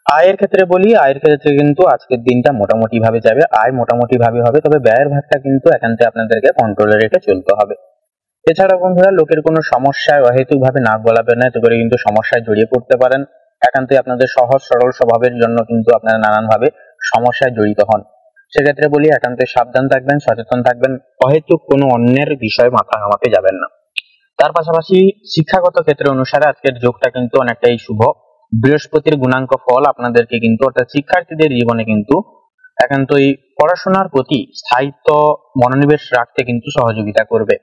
আয়ের ক্ষেত্রে বলি, আয়ের ক্ষেত্রে কিন্তু আজকের দিনটা মোটামুটি ভাবে যাবে, আয় মোটামুটি ভাবে হবে, তবে ব্যয়ের ভাগটা কিন্তু একান্তে আপনাদেরকে কন্ট্রোলে রেখে চলতে হবে। এছাড়া বন্ধুরা, লোকের কোনো সমস্যায় অহেতুক ভাবে নাক গলাবেন না, এতে করে কিন্তু সমস্যায় জড়িয়ে পড়তে পারেন। একান্তই আপনাদের সহজ সরল স্বভাবের জন্য কিন্তু আপনারা নানান ভাবে সমস্যায় জড়িত হন। সেক্ষেত্রে বলি, একান্তই সাবধান থাকবেন, সচেতন থাকবেন, অহেতুক কোনো অন্যের বিষয়ে মাথা ঘামাতে যাবেন না। তার পাশাপাশি শিক্ষাগত ক্ষেত্রে অনুসারে আজকের যোগটা কিন্তু অনেকটাই শুভ। বৃহস্পতির গুণাঙ্ক ফল আপনাদেরকে কিন্তু, অর্থাৎ শিক্ষার্থীদের জীবনে কিন্তু একান্তই পড়াশোনার প্রতি স্থায়িত্ব মনোনিবেশ রাখতে কিন্তু সহযোগিতা করবে।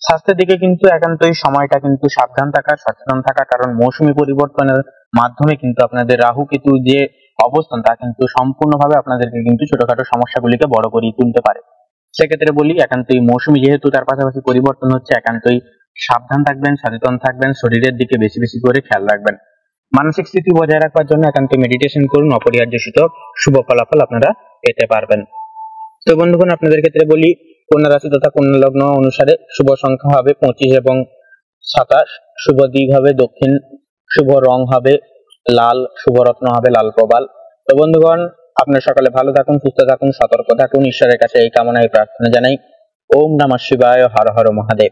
স্বাস্থ্যের দিকে কিন্তু একান্তই সময়টা কিন্তু সাবধান থাকা, সচেতন থাকা, কারণ মৌসুমী পরিবর্তনের মাধ্যমে কিন্তু আপনাদের রাহু কেতু যে অবস্থান, তা কিন্তু সম্পূর্ণভাবে আপনাদেরকে কিন্তু ছোটখাটো সমস্যাগুলিকে বড় করিয়ে তুলতে পারে। সেক্ষেত্রে বলি, একান্তই মৌসুমী যেহেতু তার পাশাপাশি পরিবর্তন হচ্ছে, একান্তই সাবধান থাকবেন, সচেতন থাকবেন, শরীরের দিকে বেশি বেশি করে খেয়াল রাখবেন। মানসিক স্থিতি বজায় রাখবার জন্য একান্ত মেডিটেশন করুন, অপরিহার্য শুভ ফলাফল আপনারা পেতে পারবেন। তো বন্ধুগণ, আপনাদের ক্ষেত্রে বলি, কন্যা রাশি তথা কন্যা লগ্ন অনুসারে শুভ সংখ্যা হবে 25 এবং 27, শুভ দিক হবে দক্ষিণ, শুভ রং হবে লাল, শুভ রত্ন হবে লাল প্রবাল। তো বন্ধুগণ, আপনারা সকালে ভালো থাকুন, সুস্থ থাকুন, সতর্ক থাকুন, ঈশ্বরের কাছে এই কামনায় প্রার্থনা জানাই। ওম নমঃ শিবায়, হর হর মহাদেব।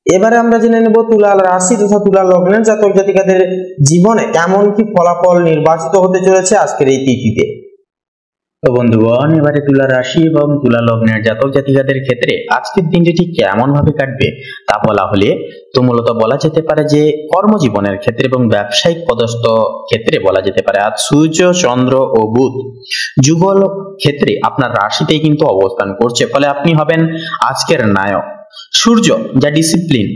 এবারে আমরা জেনে নেব তুলা রাশি তথা তুলা লগ্নের জাতক জাতিকাদের জীবনে কেমন কি ফলাফল নির্বাচিত হতে চলেছে আজকের এই তিথিতে। তো বন্ধুগণ, এবারে তুলা রাশি এবং তুলা লগ্নের জাতক জাতিকাদের ক্ষেত্রে আজকের দিনটি ঠিক কেমন ভাবে কাটবে তা বলা হলে তো মূলত বলা যেতে পারে যে কর্মজীবনের ক্ষেত্রে এবং ব্যবসায়িক পদস্থ ক্ষেত্রে বলা যেতে পারে আজ সূর্য, চন্দ্র ও বুধ যুগল ক্ষেত্রে আপনার রাশিতেই কিন্তু অবস্থান করছে, ফলে আপনি হবেন আজকের নায়ক। সূর্য যা ডিসিপ্লিন,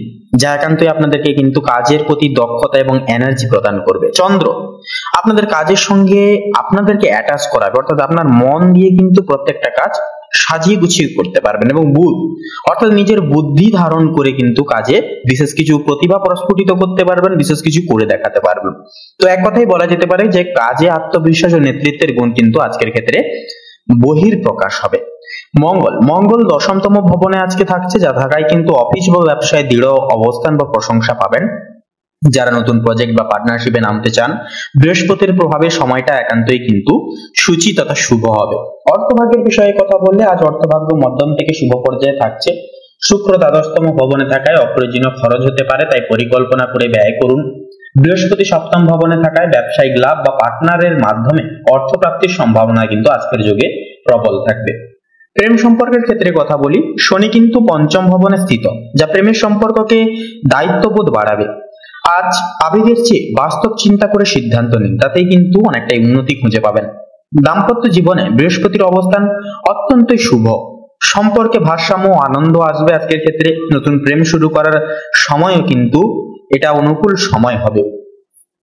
যা একান্তই আপনাদেরকে কিন্তু কাজের প্রতি দক্ষতা এবং এনার্জি প্রদান করবে। চন্দ্র আপনাদের কাজের সঙ্গে আপনাদেরকে অ্যাটাচ করাবে, অর্থাৎ আপনার মন দিয়ে কিন্তু প্রত্যেকটা কাজ সাজিয়ে গুছিয়ে করতে পারবেন। এবং বুধ অর্থাৎ নিজের বুদ্ধি ধারণ করে কিন্তু কাজে বিশেষ কিছু প্রতিভা প্রস্ফুটিত করতে পারবেন, বিশেষ কিছু করে দেখাতে পারবেন। তো এক কথাই বলা যেতে পারে যে কাজে আত্মবিশ্বাস ও নেতৃত্বের গুণ কিন্তু আজকের ক্ষেত্রে বহির প্রকাশ হবে। মঙ্গল দশমতম ভবনে আজকে থাকছে, যা থাকায় কিন্তু অফিস বা ব্যবসায় দৃঢ় অবস্থান বা প্রশংসা পাবেন। যারা নতুন প্রজেক্ট বা পার্টনারশিপে নামতে চান, বৃহস্পতির প্রভাবে সময়টা একান্তই কিন্তু সূচি তথা শুভ হবে। অর্থভাগ্যের বিষয়ে কথা বললে আজ অর্থভাগ্য মধ্যম থেকে শুভ পর্যায়ে থাকছে। শুক্র দ্বাদশতম ভবনে থাকায় অপ্রয়োজনীয় খরচ হতে পারে, তাই পরিকল্পনা করে ব্যয় করুন। বৃহস্পতি সপ্তম ভবনে থাকায় ব্যবসায়িক লাভ বা পার্টনারের মাধ্যমে অর্থপ্রাপ্তির সম্ভাবনা কিন্তু আজকের যুগে প্রবল থাকবে। প্রেম সম্পর্কের ক্ষেত্রে কথা বলি, শনি কিন্তু পঞ্চম ভবনে স্থিত, যা প্রেমের সম্পর্ককে দায়িত্ববোধ বাড়াবে। আজ আবেগের চেয়ে বাস্তব চিন্তা করে সিদ্ধান্ত নিন, তাতেই কিন্তু অনেকটাই উন্নতি খুঁজে পাবেন। দাম্পত্য জীবনে বৃহস্পতির অবস্থান অত্যন্তই শুভ, সম্পর্কে ভারসাম্য ও আনন্দ আসবে আজকের ক্ষেত্রে। নতুন প্রেম শুরু করার সময়ও কিন্তু এটা অনুকূল সময় হবে।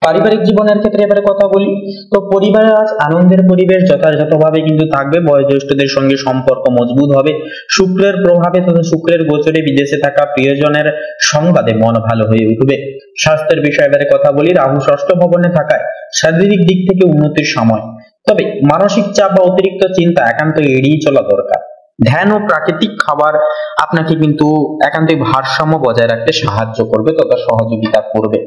পারিবারিক জীবনের ক্ষেত্রে এবারে কথা বলি, তো পরিবারে আজ আনন্দের পরিবেশ যথাযথভাবে কিন্তু থাকবে। বয়োজ্যেষ্ঠদের সঙ্গে সম্পর্ক মজবুত হবে। শুক্রের প্রভাবে তথা শুক্রের গোচরে বিদেশে থাকা প্রিয়জনের সংবাদে মন ভালো হয়ে উঠবে। স্বাস্থ্যের বিষয়ে এবারে কথা বলি, রাহু ষষ্ঠ ভবনে থাকায় শারীরিক দিক থেকে উন্নতির সময়, তবে মানসিক চাপ বা অতিরিক্ত চিন্তা একান্ত এড়িয়ে চলা দরকার। ধ্যান ও প্রাকৃতিক খাবার আপনাকে কিন্তু একান্তই ভারসাম্য বজায় রাখতে সাহায্য করবে তথা সহযোগিতা করবে।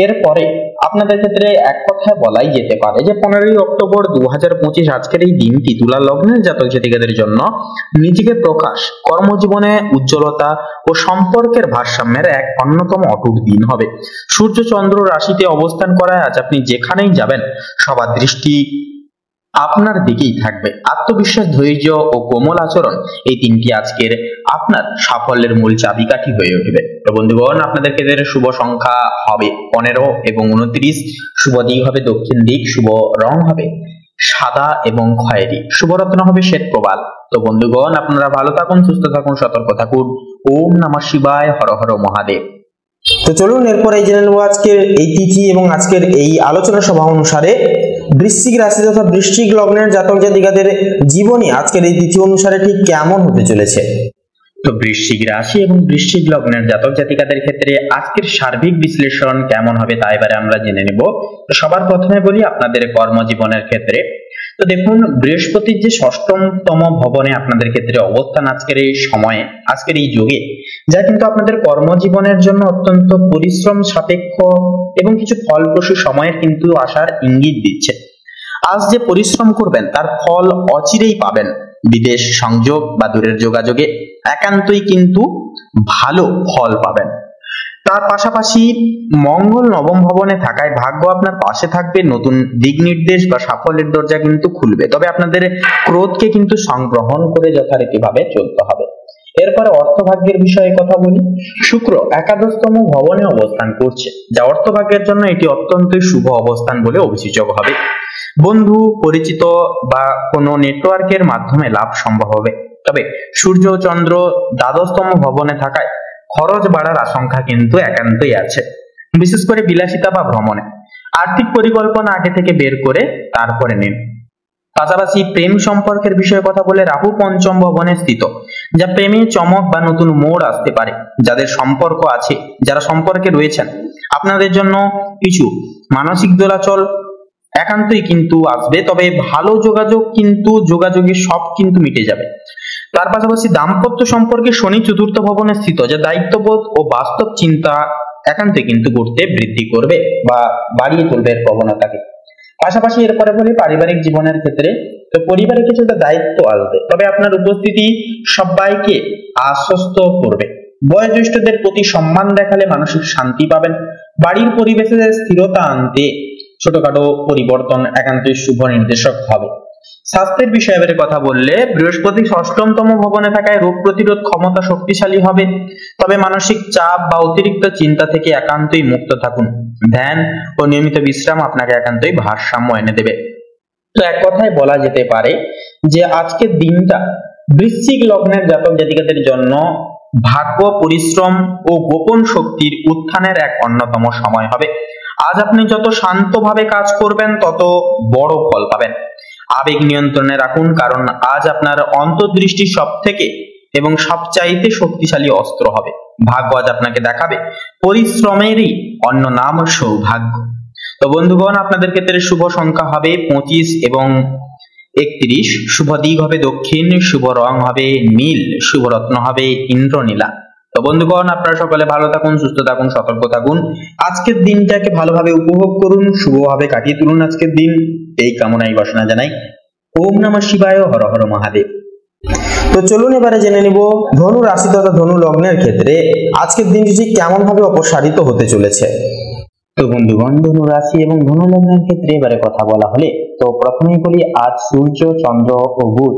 এরপরে আপনাদের ক্ষেত্রে এক কথায় বলাই যেতে পারে যে 15ই অক্টোবর 2025 আজকের এই দিনটি তুলা লগ্নের জাতক জাতিকাদের জন্য নিজেকে প্রকাশ, কর্মজীবনে উজ্জ্বলতা ও সম্পর্কের ভারসাম্যের এক অন্যতম অটুট দিন হবে। সূর্য চন্দ্র রাশিতে অবস্থান করায় আজ আপনি যেখানেই যাবেন সবার দৃষ্টি আপনার দিকেই থাকবে। আত্মবিশ্বাস, ধৈর্য ও কোমল আচরণ এই তিনটি আজকের আপনার সাফল্যের মূল চাবিকাঠি হয়ে উঠবে। তো বন্ধুগণ, আপনাদের ক্ষেত্রে শুভ সংখ্যা হবে 15 এবং 29, শুভ দিক হবে দক্ষিণ দিক, শুভ রং হবে সাদা এবং খয়েরি, শুভরত্ন হবে শ্বেত প্রবাল। তো বন্ধুগণ, আপনারা ভালো থাকুন, সুস্থ থাকুন, সতর্ক থাকুন। ওম নমঃ শিবায়, হর হর মহাদেব। তো চলুন এরপরে জেনে নেব আজকের এই তিথি এবং আজকের এই আলোচনা সভা অনুসারে বৃশ্চিক রাশি তথা বৃশ্চিক লগ্নের জাতক জাতিকাদের জীবনী আজকের এই তিথি অনুসারে ঠিক কেমন হতে চলেছে। তো বৃশ্চিক রাশি এবং বৃশ্চিক লগ্নের জাতক জাতিকাদের ক্ষেত্রে আজকের সার্বিক বিশ্লেষণ কেমন হবে তা এবারে আমরা জেনে নেব। তো সবার প্রথমে বলি আপনাদের কর্মজীবনের ক্ষেত্রে, তো দেখুন বৃহস্পতির যে ষষ্ঠতম ভবনে আপনাদের ক্ষেত্রে অবস্থান আজকের এই সময়ে, আজকের এই যুগে, যা কিন্তু আপনাদের কর্মজীবনের জন্য অত্যন্ত পরিশ্রম সাপেক্ষ এবং কিছু ফলপ্রসূ সময়ের কিন্তু আসার ইঙ্গিত দিচ্ছে। আজ যে পরিশ্রম করবেন তার ফল অচিরেই পাবেন। বিদেশ সংযোগ বা দূরের যোগাযোগে একান্তই কিন্তু ভালো ফল পাবেন। তার পাশাপাশি মঙ্গল নবম ভবনে থাকায় ভাগ্য আপনার পাশে থাকবে, নতুন দিক নির্দেশ বা সাফল্যের দরজা কিন্তু খুলবে। তবে আপনাদের ক্রোধকে কিন্তু সংগ্রহণ করে যথারীতিভাবে চলতে হবে। এরপরে অর্থভাগ্যের বিষয়ে কথা বলি, শুক্র একাদশতম ভবনে অবস্থান করছে, যা অর্থভাগ্যের জন্য এটি অত্যন্তই শুভ অবস্থান বলে অভিযোগ হবে। বন্ধু, পরিচিত বা কোনো নেটওয়ার্কের মাধ্যমে লাভ সম্ভব হবে। তবে সূর্য ও চন্দ্র দ্বাদশতম ভবনে থাকায় খরচ বাড়ার আশঙ্কা কিন্তু একান্তই আছে, বিশেষ করে বিলাসিতা বা ভ্রমণে। আর্থিক পরিকল্পনা আগে থেকে বের করে তারপরে নিন। পাশাপাশি প্রেম সম্পর্কের বিষয়ে কথা বলে রাহু পঞ্চম ভবনে স্থিত, যা প্রেমে চমক বা নতুন মোড় আসতে পারে। যাদের সম্পর্ক আছে, যারা সম্পর্কে রয়েছেন, আপনাদের জন্য কিছু মানসিক দোলাচল একান্তই কিন্তু আসবে। তবে ভালো যোগাযোগ কিন্তু যোগাযোগের সব কিন্তু মিটে যাবে। তার পাশাপাশি দাম্পত্য সম্পর্কে শনি চতুর্থ ভবনে স্থিত, যা দায়িত্ববোধ ও বাস্তব চিন্তা একান্তই কিন্তু করতে বৃদ্ধি করবে বা বাড়িয়ে তুলবে প্রবণতাকে। পাশাপাশি এরপরে বলি পারিবারিক জীবনের ক্ষেত্রে, তো পরিবারে কিছুটা দায়িত্ব আসবে, তবে আপনার উপস্থিতি সবাইকে আশ্বস্ত করবে। বয়োজ্যেষ্ঠদের প্রতি সম্মান দেখালে মানসিক শান্তি পাবেন। বাড়ির পরিবেশে স্থিরতা আনতে ছোটখাটো পরিবর্তন একান্তই শুভ নির্দেশক হবে। স্বাস্থ্যের বিষয়ে এবারে কথা বললে, বৃহস্পতি ষষ্ঠমতম ভবনে থাকায় রোগ প্রতিরোধ ক্ষমতা শক্তিশালী হবে। তবে মানসিক চাপ বা অতিরিক্ত চিন্তা থেকে একান্তই মুক্ত থাকুন। ধ্যান ও নিয়মিত বিশ্রাম আপনাকে একান্তই ভারসাম্য এনে দেবে। তো এক কথায় বলা যেতে পারে যে আজকের দিনটা বৃশ্চিক লগ্নের জাতক জাতিকাদের জন্য ভাগ্য, পরিশ্রম ও গোপন শক্তির উত্থানের এক অন্যতম সময় হবে। আজ আপনি যত শান্তভাবে কাজ করবেন তত বড় ফল পাবেন। আবেগ নিয়ন্ত্রণে রাখুন, কারণ আজ আপনার অন্তর্দৃষ্টি সব থেকে এবং সবচাইতে শক্তিশালী অস্ত্র হবে। ভাগ্য আজ আপনাকে দেখাবে পরিশ্রমেরই অন্য নাম সৌভাগ্য। তো বন্ধুগণ, আপনাদের ক্ষেত্রে শুভ সংখ্যা হবে 25 এবং 31, শুভ দিক হবে দক্ষিণ, শুভ রং হবে নীল, শুভ রত্ন হবে ইন্দ্রনীলা। তো বন্ধুগণ, আপনারা সকলে ভালো থাকুন, সুস্থ থাকুন, সতর্ক থাকুন। আজকের দিনটাকে ভালোভাবে উপভোগ করুন, শুভভাবে কাটিয়ে তুলুন আজকের দিন, এই কামনাই বাসনা জানাই। ওম নমঃ শিবায়, হর হর মহাদেব। তো চলুন এবারে জেনে নিব ধনু রাশি তথা ধনু লগ্নের ক্ষেত্রে আজকের দিনটি ঠিক কেমন ভাবে অপসারিত হতে চলেছে। তো বন্ধুগণ, ধনু রাশি এবং ধনু লগ্নের ক্ষেত্রে এবারে কথা বলা হলে, তো প্রথমেই বলি আজ সূর্য, চন্দ্র ও বুধ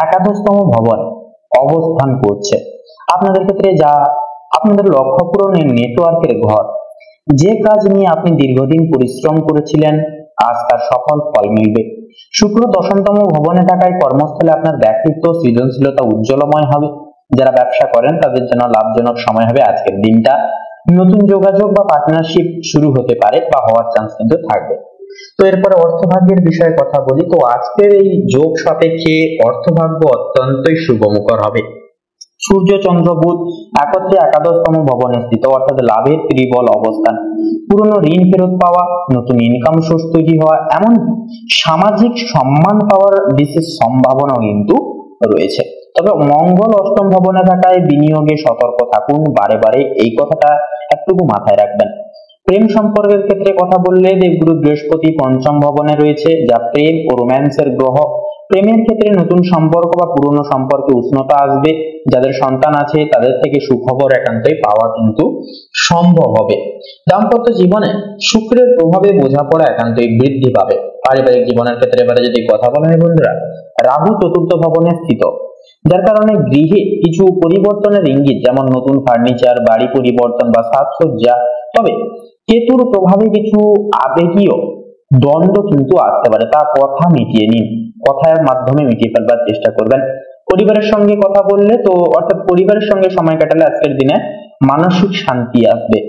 একাদশতম ভবন অবস্থান করছে আপনাদের ক্ষেত্রে, যা আপনাদের লক্ষ্য পূরণের নেটওয়ার্কের ঘর। যে কাজ নিয়ে আপনি দীর্ঘদিন পরিশ্রম করেছিলেন, আজ তার সফল ফল মিলবে। শুক্র দশমতম ভবনে থাকায় কর্মস্থলে আপনার ব্যক্তিত্ব, সৃজনশীলতা উজ্জ্বলময় হবে। যারা ব্যবসা করেন তাদের জন্য লাভজনক সময় হবে আজকের দিনটা। নতুন যোগাযোগ বা পার্টনারশিপ শুরু হতে পারে বা হওয়ার চান্স কিন্তু থাকবে। তো এরপরে অর্থভাগ্যের বিষয়ে কথা বলি। তো আজকের এই যোগ সাপেক্ষে অর্থভাগ্য অত্যন্তই শুভমুখর হবে। সূর্য, চন্দ্র, বুধ একত্রে একাদশতম ভবনে স্থিত, অর্থাৎ লাভের ত্রিবল অবস্থান। পুরনো ঋণ ফেরত পাওয়া, নতুন ইনকাম সোর্স তৈরি হওয়া, এমন সামাজিক সম্মান পাওয়ার বিশেষ সম্ভাবনা কিন্তু রয়েছে। তবে মঙ্গল অষ্টম ভবনে থাকায় বিনিয়োগে সতর্ক থাকুন, বারে বারে এই কথাটা একটুকু মাথায় রাখবেন। প্রেম সম্পর্কের ক্ষেত্রে কথা বললে, দেবগুরু বৃহস্পতি পঞ্চম ভবনে রয়েছে, যা প্রেম ও রোম্যান্সের গ্রহ। প্রেমের ক্ষেত্রে নতুন সম্পর্ক বা পুরনো সম্পর্কে উষ্ণতা আসবে। যাদের সন্তান আছে তাদের থেকে সুখবর একান্তই পাওয়া কিন্তু সম্ভব হবে। দাম্পত্য জীবনে শুক্রের প্রভাবে বোঝাপড়া একান্তই বৃদ্ধি পাবে। পারিবারিক জীবনের ক্ষেত্রে এবারে যদি কথা বলা হয় বন্ধুরা, রাহু চতুর্থ ভবনে স্থিত, যার কারণে গৃহে কিছু পরিবর্তনের ইঙ্গিত, যেমন নতুন ফার্নিচার, বাড়ি পরিবর্তন বা সাজসজ্জা। তবে কেতুর প্রভাবে কিছু আবেগীয় দ্বন্দ্ব কিন্তু আসতে পারে, তা কথা মিটিয়ে নিন, কথার মাধ্যমে মিটিয়ে ফেলবার চেষ্টা করবেন। পরিবারের সঙ্গে কথা বললে, তো অর্থাৎ পরিবারের সঙ্গে সময় কাটালে আজকের দিনে মানসিক শান্তি আসবে।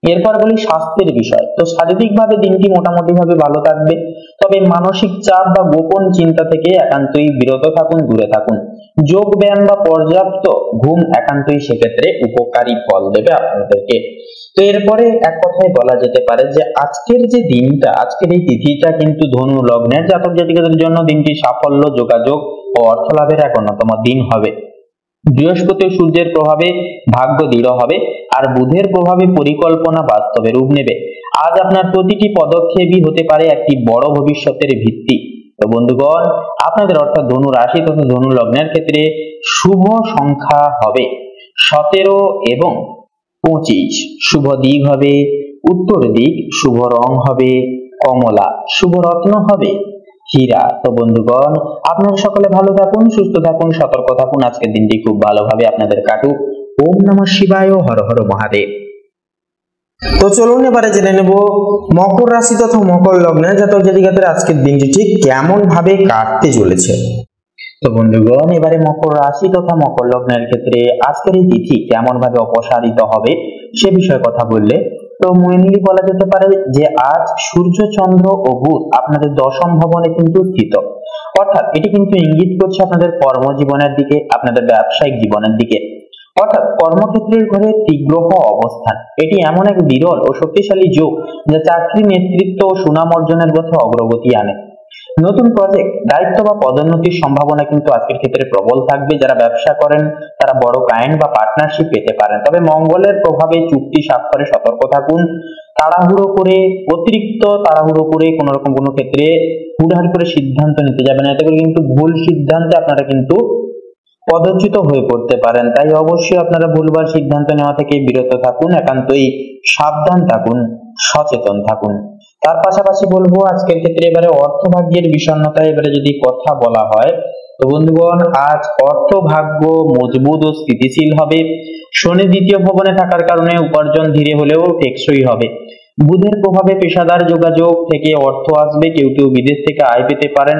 এরপর বলি স্বাস্থ্যের বিষয়। তো শারীরিক ভাবে দিনটি মোটামুটি ভাবে ভালো থাকবে, তবে মানসিক চাপ বা গোপন চিন্তা থেকে একান্তই বিরত থাকুন, দূরে থাকুন। যোগ ব্যায়াম বা পর্যাপ্ত ঘুম একান্তই সেক্ষেত্রে উপকারী ফল দেবে আপনাদেরকে। তো এরপরে এক কথায় বলা যেতে পারে যে আজকের যে দিনটা, আজকের এই তিথিটা কিন্তু ধনু লগ্নের জাতক জাতিকাদের জন্য দিনটি সাফল্য, যোগাযোগ ও অর্থ লাভের এক অন্যতম দিন হবে। বৃহস্পতি ও সূর্যের প্রভাবে ভাগ্য দৃঢ় হবে, আর বুধের প্রভাবে পরিকল্পনা বাস্তবে রূপ নেবে। আজ আপনার প্রতিটি পদক্ষেপই হতে পারে একটি বড় ভবিষ্যতের ভিত্তি। তো বন্ধুগণ, আপনাদের অর্থাৎ ধনু রাশি তথা ধনু লগ্নের ক্ষেত্রে শুভ সংখ্যা হবে 17 এবং 25, শুভ দিক হবে উত্তর দিক, শুভ রং হবে কমলা, শুভ রত্ন হবে হীরা। তো বন্ধুগণ, আপনারা সকলে ভালো থাকুন, সুস্থ থাকুন, সতর্ক থাকুন। আজকের দিনটি খুব ভালোভাবে আপনাদের কাটুক। ওম নমঃ শিবায়, হর হর মহাদেব। তো চলুন এবারে জেনে নেব মকর রাশি তথা মকর লগ্নের জাতক জাতিকাদের আজকের দিনটি ঠিক কেমন ভাবে কাটতে চলেছে। তো বন্ধুগণ, এবারে মকর রাশি তথা মকর লগ্নের ক্ষেত্রে আজকের এই তিথি কেমন ভাবে অপসারিত হবে সে বিষয়ে কথা বললে, তো মেইনলি বলা যেতে পারে যে আজ সূর্য, চন্দ্র ও বুধ আপনাদের দশম ভবনে কিন্তু স্থিত, অর্থাৎ এটি কিন্তু ইঙ্গিত করছে আপনাদের কর্মজীবনের দিকে, আপনাদের ব্যবসায়িক জীবনের দিকে। অর্থাৎ কর্মক্ষেত্রের ঘরে তীব্র অবস্থান, এটি এমন এক বিরল ও শক্তিশালী যোগ যা চাকরি, নেতৃত্ব ও সুনাম অর্জনের পথে অগ্রগতি আনে। নতুন প্রজেক্ট, দায়িত্ব বা পদোন্নতির সম্ভাবনা কিন্তু আজকের ক্ষেত্রে প্রবল থাকবে। যারা ব্যবসা করেন তারা বড় ক্লায়েন্ট বা পার্টনারশিপ পেতে পারেন। তবে মঙ্গলের প্রভাবে চুক্তি স্বাক্ষরে সতর্ক থাকুন। অতিরিক্ত তাড়াহুড়ো করে কোন রকম কোনো ক্ষেত্রে হুড়হাড় করে সিদ্ধান্ত নিতে যাবেন না, এতে করে কিন্তু ভুল সিদ্ধান্তে আপনারা কিন্তু পদচ্যুত হয়ে পড়তে পারেন। তাই অবশ্যই আপনারা ভুলভাল সিদ্ধান্ত নেওয়া থেকে বিরত থাকুন, একান্তই সাবধান থাকুন, সচেতন থাকুন। তার পাশাপাশি বলবো আজকের ক্ষেত্রে এবারে অর্থভাগ্যের বিষণ্ণতা এবারে যদি কথা বলা হয় তো বন্ধুগণ, আজ অর্থভাগ্য মজবুত ও স্থিতিশীল হবে। শনি দ্বিতীয় ভবনে থাকার কারণে উপার্জন ধীরে হলেও টেকসই হবে। বুধের প্রভাবে পেশাদার যোগাযোগ থেকে অর্থ আসবে, কেউ কেউ বিদেশ থেকে আয় পেতে পারেন।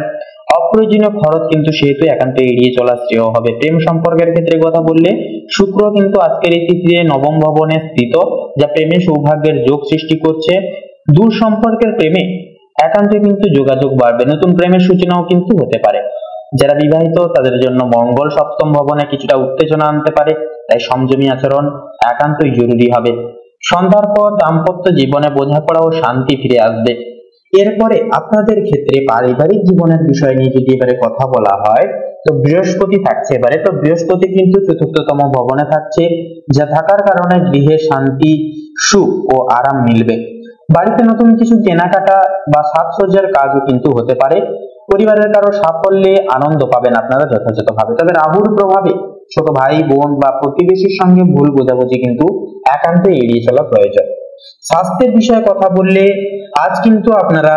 অপ্রয়োজনীয় খরচ কিন্তু সেহেতু একান্ত এড়িয়ে চলা শ্রেয় হবে। প্রেম সম্পর্কের ক্ষেত্রে কথা বললে শুক্র কিন্তু আজকের এই তিথিতে নবম ভবনে স্থিত, যা প্রেমে সৌভাগ্যের যোগ সৃষ্টি করছে। দূর সম্পর্কের প্রেমে একান্ত কিন্তু যোগাযোগ বাড়বে, নতুন প্রেমের সূচনাও কিন্তু হতে পারে। যারা বিবাহিত তাদের জন্য মঙ্গল সপ্তম ভবনে কিছুটা উত্তেজনা আনতে পারে, তাই সংযমী আচরণ একান্তই জরুরি হবে। সন্ধ্যার পর দাম্পত্য জীবনে বোঝাপড়া ও শান্তি ফিরে আসবে। এরপরে আপনাদের ক্ষেত্রে পারিবারিক জীবনের বিষয় নিয়ে যদি এবারে কথা বলা হয় তো বৃহস্পতি থাকছে এবারে। তো বৃহস্পতি কিন্তু চতুর্থতম ভবনে থাকছে, যা থাকার কারণে গৃহে শান্তি, সুখ ও আরাম মিলবে। বাড়িতে নতুন কিছু কেনাকাটা বা সাজসজ্জার কাজও কিন্তু হতে পারে। পরিবারের কারো সাফল্যে আনন্দ পাবেন আপনারা যথাযথভাবে। তবে রাহুর প্রভাবে ছোট ভাই বোন বা প্রতিবেশীর সঙ্গে ভুল বোঝাবুঝি কিন্তু একান্তই এড়িয়ে চলা প্রয়োজন। স্বাস্থ্যের বিষয়ে কথা বললে আজ কিন্তু আপনারা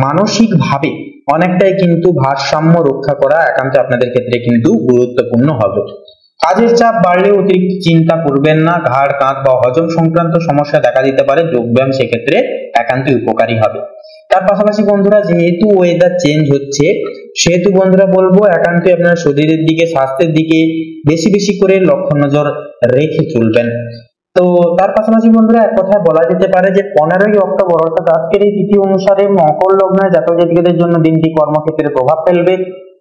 মানসিক ভাবে অনেকটাই কিন্তু ভারসাম্য রক্ষা করা একান্ত আপনাদের ক্ষেত্রে কিন্তু গুরুত্বপূর্ণ হবে। কাজের চাপ বাড়লে অতিরিক্ত চিন্তা করবেন না, ঘাড় কাঁধ বা হজম সংক্রান্ত সমস্যা দেখা দিতে পারে। যোগব্যায়াম সেক্ষেত্রে একান্তই উপকারী হবে। তার পাশাপাশি বন্ধুরা, যেহেতু ওয়েদার চেঞ্জ হচ্ছে সেহেতু বন্ধুরা বলবো একান্তই আপনারা শরীরের দিকে, স্বাস্থ্যের দিকে বেশি বেশি করে লক্ষ্য নজর রেখে চলবেন। তো তার পাশাপাশি বন্ধুরা এক কথায় বলা যেতে পারে যে 15ই অক্টোবর অর্থাৎ আজকের এই তিথি অনুসারে মকর লগ্নের জাতক জাতিকাদের জন্য দিনটি কর্মক্ষেত্রে প্রভাব ফেলবে,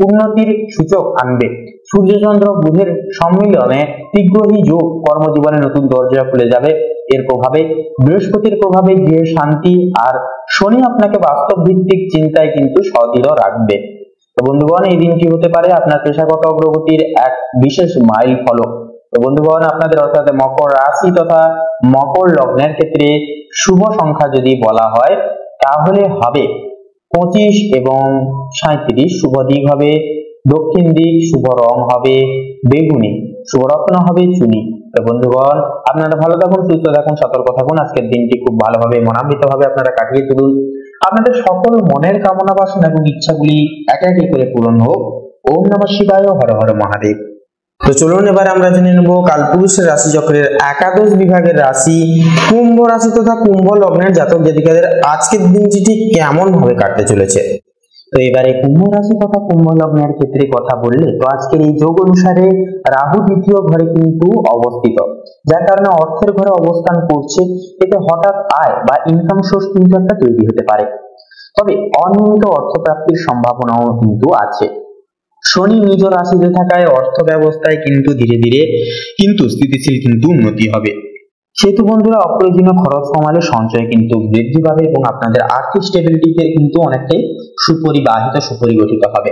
উন্নতির সূচক আনবে। সূর্যচন্দ্র বুধের সম্মিলনে তীব্রহী যোগ কর্মজীবনে নতুন দরজা খুলে যাবে। এর প্রভাবে বৃহস্পতির প্রভাবে গৃহে শান্তি, আর শনি আপনাকে বাস্তব ভিত্তিক চিন্তায় কিন্তু সদৃঢ় রাখবে। তো বন্ধুগণ, এই দিনটি হতে পারে আপনার পেশাগত অগ্রগতির এক বিশেষ মাইল ফলক। তো বন্ধুগণ, আপনাদের অর্থাৎ মকর রাশি তথা মকর লগ্নের ক্ষেত্রে শুভ সংখ্যা যদি বলা হয় তাহলে হবে 25 এবং 37। শুভ দিক হবে দক্ষিণ দিক, শুভ রং হবে বেগুনি, শুভ রত্ন হবে চুনি। তো বন্ধুগণ, আপনারা ভালো থাকুন, সুস্থ থাকুন, সতর্ক থাকুন। আজকের দিনটি খুব ভালোভাবে মনান্বিত ভাবে আপনারা কাটিয়ে তুলুন। আপনাদের সকল মনের কামনা বাসনা এবং ইচ্ছাগুলি একে একে করে পূরণ হোক। ওম নমঃ শিবায়, হর হর মহাদেব। তো চলুন এবার আমরা জেনে নেব কালপুরুষের রাশি চক্রের একাদশ বিভাগের রাশি কুম্ভ রাশি তথা কুম্ভ লগ্নের জাতক জাতিকাদের আজকের দিনটি ঠিক কেমন ভাবে কাটতে চলেছে। তো এবারে কুম্ভ রাশি তথা কুম্ভ লগ্নের ক্ষেত্রে কথা বললে তো আজকের এই যোগ অনুসারে রাহু দ্বিতীয় ঘরে কিন্তু অবস্থিত, যার কারণে অর্থের ঘরে অবস্থান করছে। এতে হঠাৎ আয় বা ইনকাম সোর্স কিন্তু একটা তৈরি হতে পারে, তবে অনিয়মিত অর্থপ্রাপ্তির সম্ভাবনাও কিন্তু আছে। শনি নিজ রাশিতে থাকায় অর্থ ব্যবস্থায় কিন্তু ধীরে ধীরে কিন্তু স্থিতিশীল কিন্তু উন্নতি হবে। সেহেতু বন্ধুরা, অপ্রয়োজনীয় খরচ কমালে সঞ্চয় কিন্তু বৃদ্ধি পাবে এবং আপনাদের আর্থিক স্টেবিলিটিতে কিন্তু অনেকটাই সুপরিগঠিত হবে।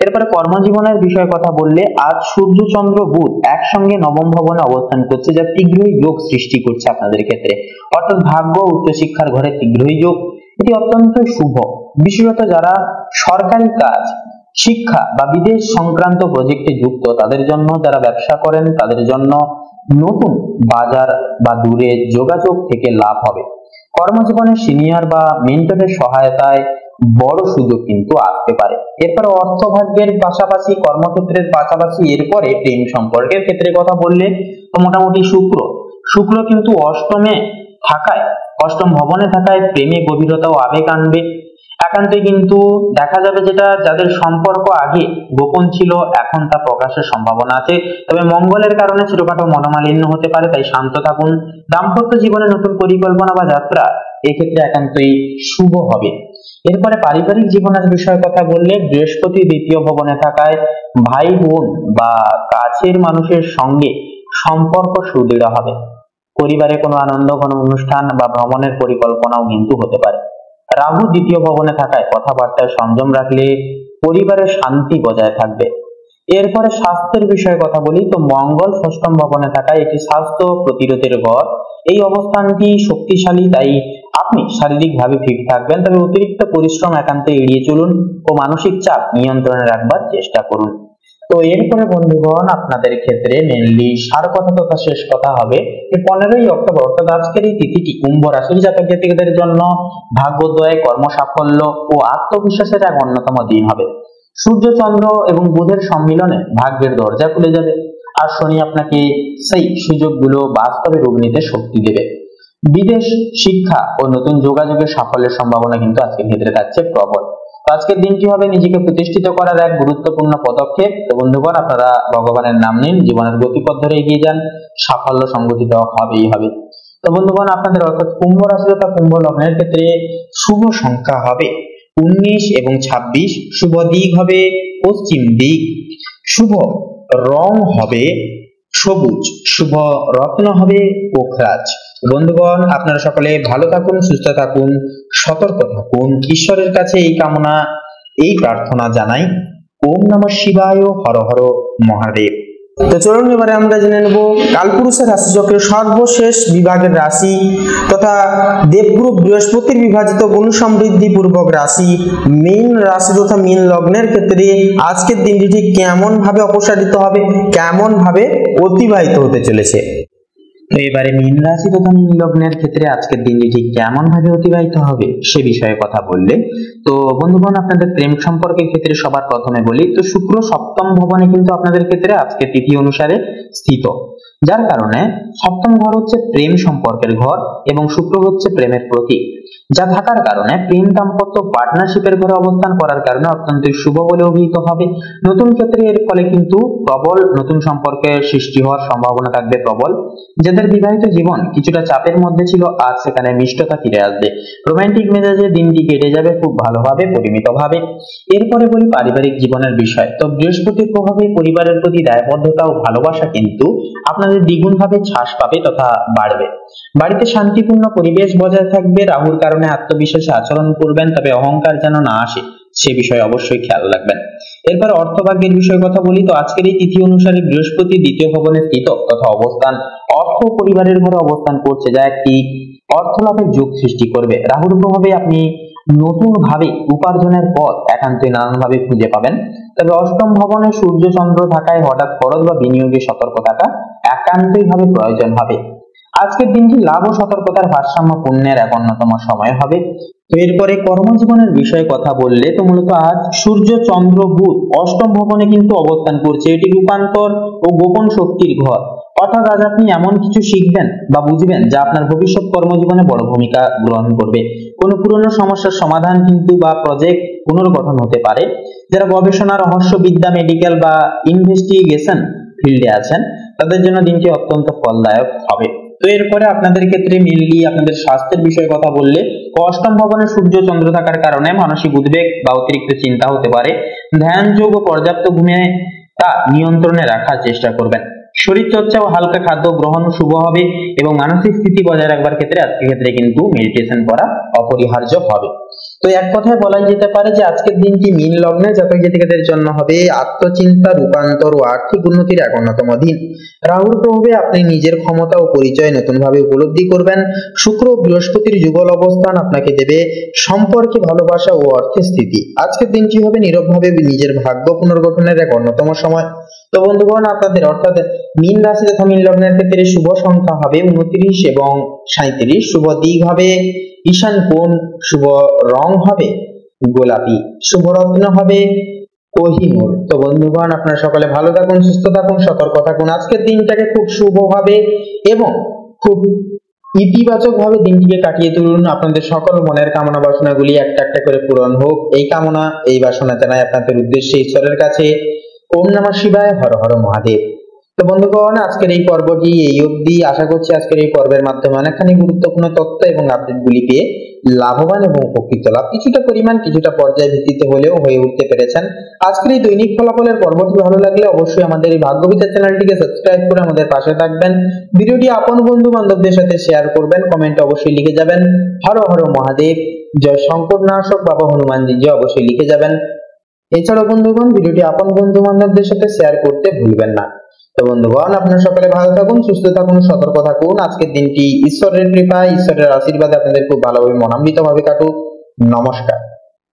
এরপরে কর্মজীবনের বিষয়ে কথা বললে আজ সূর্য চন্দ্র বুধ একসঙ্গে নবম ভবনে অবস্থান করছে, যা তীব্রই যোগ সৃষ্টি করছে আপনাদের ক্ষেত্রে। অর্থাৎ ভাগ্য উচ্চশিক্ষার ঘরে তীব্রই যোগ, এটি অত্যন্ত শুভ। বিশেষত যারা সরকারি কাজ, শিক্ষা বা বিদেশ সংক্রান্ত প্রজেক্টে যুক্ত তাদের জন্য, যারা ব্যবসা করেন তাদের জন্য নতুন বাজার বা দূরে যোগাযোগ থেকে লাভ হবে। কর্মজীবনে সিনিয়র বা মেন্টরের সহায়তায় বড় সুযোগ কিন্তু আসতে পারে। এরপরে অর্থভাগ্যের পাশাপাশি, কর্মক্ষেত্রের পাশাপাশি এরপরে প্রেম সম্পর্কের ক্ষেত্রে কথা বললে তো মোটামুটি শুক্র কিন্তু অষ্টম ভবনে থাকায় প্রেমে গভীরতা ও আবেগ আনবে। একান্তই কিন্তু দেখা যাবে যেটা যাদের সম্পর্ক আগে গোপন ছিল এখন তা প্রকাশের সম্ভাবনা আছে। তবে মঙ্গলের কারণে ছোটখাটো মনোমালিন্য হতে পারে, তাই শান্ত থাকুন। দাম্পত্য জীবনে নতুন পরিকল্পনা বা যাত্রা এক্ষেত্রে একান্তই শুভ হবে। এরপরে পারিবারিক জীবনের বিষয়ে কথা বললে বৃহস্পতি দ্বিতীয় ভবনে থাকায় ভাই বোন বা কাছের মানুষের সঙ্গে সম্পর্ক সুদৃঢ় হবে। পরিবারে কোনো আনন্দ, কোনো অনুষ্ঠান বা ভ্রমণের পরিকল্পনাও কিন্তু হতে পারে। রাহু দ্বিতীয় ভবনে থাকায় কথাবার্তায় সংযম রাখলে পরিবারের শান্তি বজায় থাকবে। এরপরে স্বাস্থ্যের বিষয়ে কথা বলি তো মঙ্গল ষষ্ঠম ভবনে থাকায় এটি স্বাস্থ্য প্রতিরোধের ঘর। এই অবস্থানটি শক্তিশালী, তাই আপনি শারীরিকভাবে ফিট থাকবেন। তবে অতিরিক্ত পরিশ্রম একান্ত এড়িয়ে চলুন ও মানসিক চাপ নিয়ন্ত্রণে রাখবার চেষ্টা করুন। তো এরপরে বন্ধুগণ আপনাদের ক্ষেত্রে মেনলি সার কথা তথা শেষ কথা হবে যে 15ই অক্টোবর অর্থাৎ আজকের এই তিথিটি কুম্ভ রাশির জাতক জাতিকাদের জন্য ভাগ্যোদয়, কর্ম সাফল্য ও আত্মবিশ্বাসের এক অন্যতম দিন হবে। সূর্য, চন্দ্র এবং বুধের সম্মিলনে ভাগ্যের দরজা খুলে যাবে, আর শনি আপনাকে সেই সুযোগগুলো বাস্তবে রূপ নিতে শক্তি দেবে। বিদেশ, শিক্ষা ও নতুন যোগাযোগের সাফল্যের সম্ভাবনা কিন্তু আজকের ক্ষেত্রে থাকছে প্রবল। আজকের দিনটি হবে নিজেকে প্রতিষ্ঠিত করার এক গুরুত্বপূর্ণ পদক্ষেপ। তো বন্ধুগণ, আপনারা ভগবানের নাম নিন, জীবনের গতিপথ ধরে এগিয়ে যান, সাফল্য সংগঠিত হবেই হবে। তো বন্ধুগণ, আপনাদের অর্থাৎ কুম্ভ রাশি তথা কুম্ভ লগ্নের ক্ষেত্রে শুভ সংখ্যা হবে 19 এবং 26, শুভ দিক হবে পশ্চিম দিক, শুভ রং হবে সবুজ, শুভ রত্ন হবে পোখরাজ। বন্ধুগণ, আপনারা সকলে ভালো থাকুন, সুস্থ থাকুন, সতর্ক থাকুন, ঈশ্বরের কাছে এই কামনা, এই প্রার্থনা জানাই। ওম নমঃ শিবায়, হর হর মহাদেব। তো চলুন এবারে আমরা জেনে নেব কালপুরুষের রাশিচক্রের সর্বশেষ বিভাগের রাশি তথা দেবগুরু বৃহস্পতির বিভাজিত গুণ সমৃদ্ধি পূর্বক রাশি মীন রাশি তথা মীন লগ্নের ক্ষেত্রে আজকের দিনটি ঠিক কেমন ভাবে অপসারিত হবে, কেমন ভাবে অতিবাহিত হতে চলেছে। তো এবারে মীন রাশি তথা মীন লগ্নের ক্ষেত্রে আজকের দিনটি ঠিক কেমন ভাবে অতিবাহিত হবে সে বিষয়ে কথা বললে, তো বন্ধুগণ, আপনাদের প্রেম সম্পর্কের ক্ষেত্রে সবার প্রথমে বলি, তো শুক্র সপ্তম ভবনে কিন্তু আপনাদের ক্ষেত্রে আজকে তিথি অনুসারে স্থিত, যার কারণে সপ্তম ঘর হচ্ছে প্রেম সম্পর্কের ঘর এবং শুক্র হচ্ছে প্রেমের প্রতীক, যা থাকার কারণে প্রেম দাম্পত্য পার্টনারশিপের ঘরে অবস্থান করার কারণে অত্যন্ত শুভ বলে অভিহিত হবে। নতুন ক্ষেত্রে এর ফলে কিন্তু প্রবল নতুন সম্পর্কের সৃষ্টি হওয়ার সম্ভাবনা থাকবে প্রবল। যাদের বিবাহিত জীবন কিছুটা চাপের মধ্যে ছিল, আজ সেখানে মিষ্টতা ফিরে আসবে। রোমান্টিক মেজাজে দিনটি কেটে যাবে খুব ভালোভাবে, পরিমিতভাবে। এরপরে বলি পারিবারিক জীবনের বিষয়। তো বৃহস্পতির প্রভাবে পরিবারের প্রতি দায়বদ্ধতা ও ভালোবাসা কিন্তু আপনাদের দ্বিগুণ ভাবে ছাস পাবে তথা বাড়বে। বাড়িতে শান্তিপূর্ণ পরিবেশ বজায় থাকবে। রাহুর কারণে আত্মবিশ্বাসে আচরণ করবেন, তবে অহংকার যেন না আসে সে বিষয়ে অবশ্যই খেয়াল রাখবেন। এরপর অর্থভাগ্যের বিষয়ে কথা বলি, তো আজকের এই তিথি অনুসারে বৃহস্পতি দ্বিতীয় ভবনে স্থিত তথা অবস্থান অর্থ পরিবারের ঘরে অবস্থান করছে, যা একটি অর্থ লাভের যোগ সৃষ্টি করবে। রাহুর প্রভাবে আপনি নতুন ভাবে উপার্জনের পথ একান্তই নানান ভাবে খুঁজে পাবেন। তবে অষ্টম ভবনে সূর্য চন্দ্র থাকায় হঠাৎ খরচ বা বিনিয়োগে সতর্ক থাকা একান্তই ভাবে প্রয়োজন হবে। আজকের দিনটি লাভ ও সতর্কতার ভারসাম্য পূর্ণের এক অন্যতম সময় হবে। তো এরপরে কর্মজীবনের বিষয়ে কথা বললে, তো মূলত আজ সূর্য চন্দ্র বুধ অষ্টম ভবনে কিন্তু অবস্থান করছে। এটি রূপান্তর ও গোপন শক্তির ঘর, অর্থাৎ আজ আপনি এমন কিছু শিখবেন বা বুঝবেন যা আপনার ভবিষ্যৎ কর্মজীবনে বড় ভূমিকা গ্রহণ করবে। কোনো পুরনো সমস্যার সমাধান কিন্তু বা প্রজেক্ট পুনর্গঠন হতে পারে। যারা গবেষণা, রহস্যবিদ্যা, মেডিকেল বা ইনভেস্টিগেশন ফিল্ডে আছেন তাদের জন্য দিনটি অত্যন্ত ফলদায়ক হবে। তো এরপরে আপনাদের ক্ষেত্রে মেনলি আপনাদের স্বাস্থ্যের বিষয়ে কথা বললে, অষ্টম ভবনে সূর্য চন্দ্র থাকার কারণে মানসিক উদ্বেগ বা অতিরিক্ত চিন্তা হতে পারে। ধ্যান, যোগ ও পর্যাপ্ত ঘুমে তা নিয়ন্ত্রণে রাখার চেষ্টা করবেন। শরীর চর্চা ও হালকা খাদ্য গ্রহণ শুভ হবে এবং মানসিক স্থিতি বজায় রাখবার ক্ষেত্রে আজকের ক্ষেত্রে কিন্তু মেডিটেশন করা অপরিহার্য হবে। তো এক কথায় বলাই যেতে পারে যে আজকের দিনটি মীন লগ্নে জাতক জাতিকাদের জন্য হবে আত্মচিন্তা, রূপান্তর ও আর্থিক উন্নতির এক অন্যতম দিন। রাহুর প্রভাবে আপনি নিজের ক্ষমতা ও পরিচয় নতুন ভাবে উপলব্ধি করবেন। শুক্র ও বৃহস্পতির যুগল অবস্থান আপনাকে দেবে সম্পর্কে ভালোবাসা ও অর্থের স্থিতি। আজকের দিনটি হবে নীরবভাবে নিজের ভাগ্য পুনর্গঠনের এক অন্যতম সময়। তো বন্ধুগণ, আপনাদের অর্থাৎ মীন রাশি তথা মীন লগ্নের ক্ষেত্রে শুভ সংখ্যা হবে 29 এবং 37, শুভ দিক হবে ঈশান কোণ, শুভ রং হবে গোলাপি, শুভ রত্ন হবে কোহিনূর। তো বন্ধুগণ, আপনারা সকলে ভালো থাকুন, সুস্থ থাকুন, সতর্ক থাকুন। আজকের দিনটাকে খুব শুভভাবে এবং খুব ইতিবাচক ভাবে দিনটিকে কাটিয়ে তুলুন। আপনাদের সকল মনের কামনা বাসনাগুলি একটা একটা করে পূরণ হোক, এই কামনা, এই বাসনা জানাই আপনাদের উদ্দেশ্যে ঈশ্বরের কাছে। ওম নমঃ শিবায়, হর হর মহাদেব। তো বন্ধুগণ, আজকের এই পর্বটি এই অবধি। আশা করছি আজকের এই পর্বের মাধ্যমে অনেকখানি গুরুত্বপূর্ণ তথ্য এবং আপডেটগুলি পেয়ে লাভবান এবং উপকৃত লাভ কিছুটা পরিমাণ কিছুটা পর্যায় ভিত্তিতে হলেও হয়ে উঠতে পেরেছেন। আজকের এই দৈনিক ফলাফলের পর্বটি ভালো লাগলে অবশ্যই আমাদের এই ভাগ্যবিচার চ্যানেলটিকে সাবস্ক্রাইব করে আমাদের পাশে থাকবেন। ভিডিওটি আপন বন্ধু বান্ধবদের সাথে শেয়ার করবেন। কমেন্টে অবশ্যই লিখে যাবেন হর হর মহাদেব, জয় শঙ্কর নাশক বাবা হনুমানজি জয় অবশ্যই লিখে যাবেন। এছাড়াও বন্ধুগণ, ভিডিওটি আপন বন্ধু বান্ধবদের সাথে শেয়ার করতে ভুলবেন না। তো বন্ধুগণ, আপনারা সকলে ভালো থাকুন, সুস্থ থাকুন, সতর্ক থাকুন। আজকের দিনটি ঈশ্বরের কৃপায়, ঈশ্বরের আশীর্বাদে আপনাদের খুব ভালোভাবে মনান্বিত ভাবে কাটুক। নমস্কার।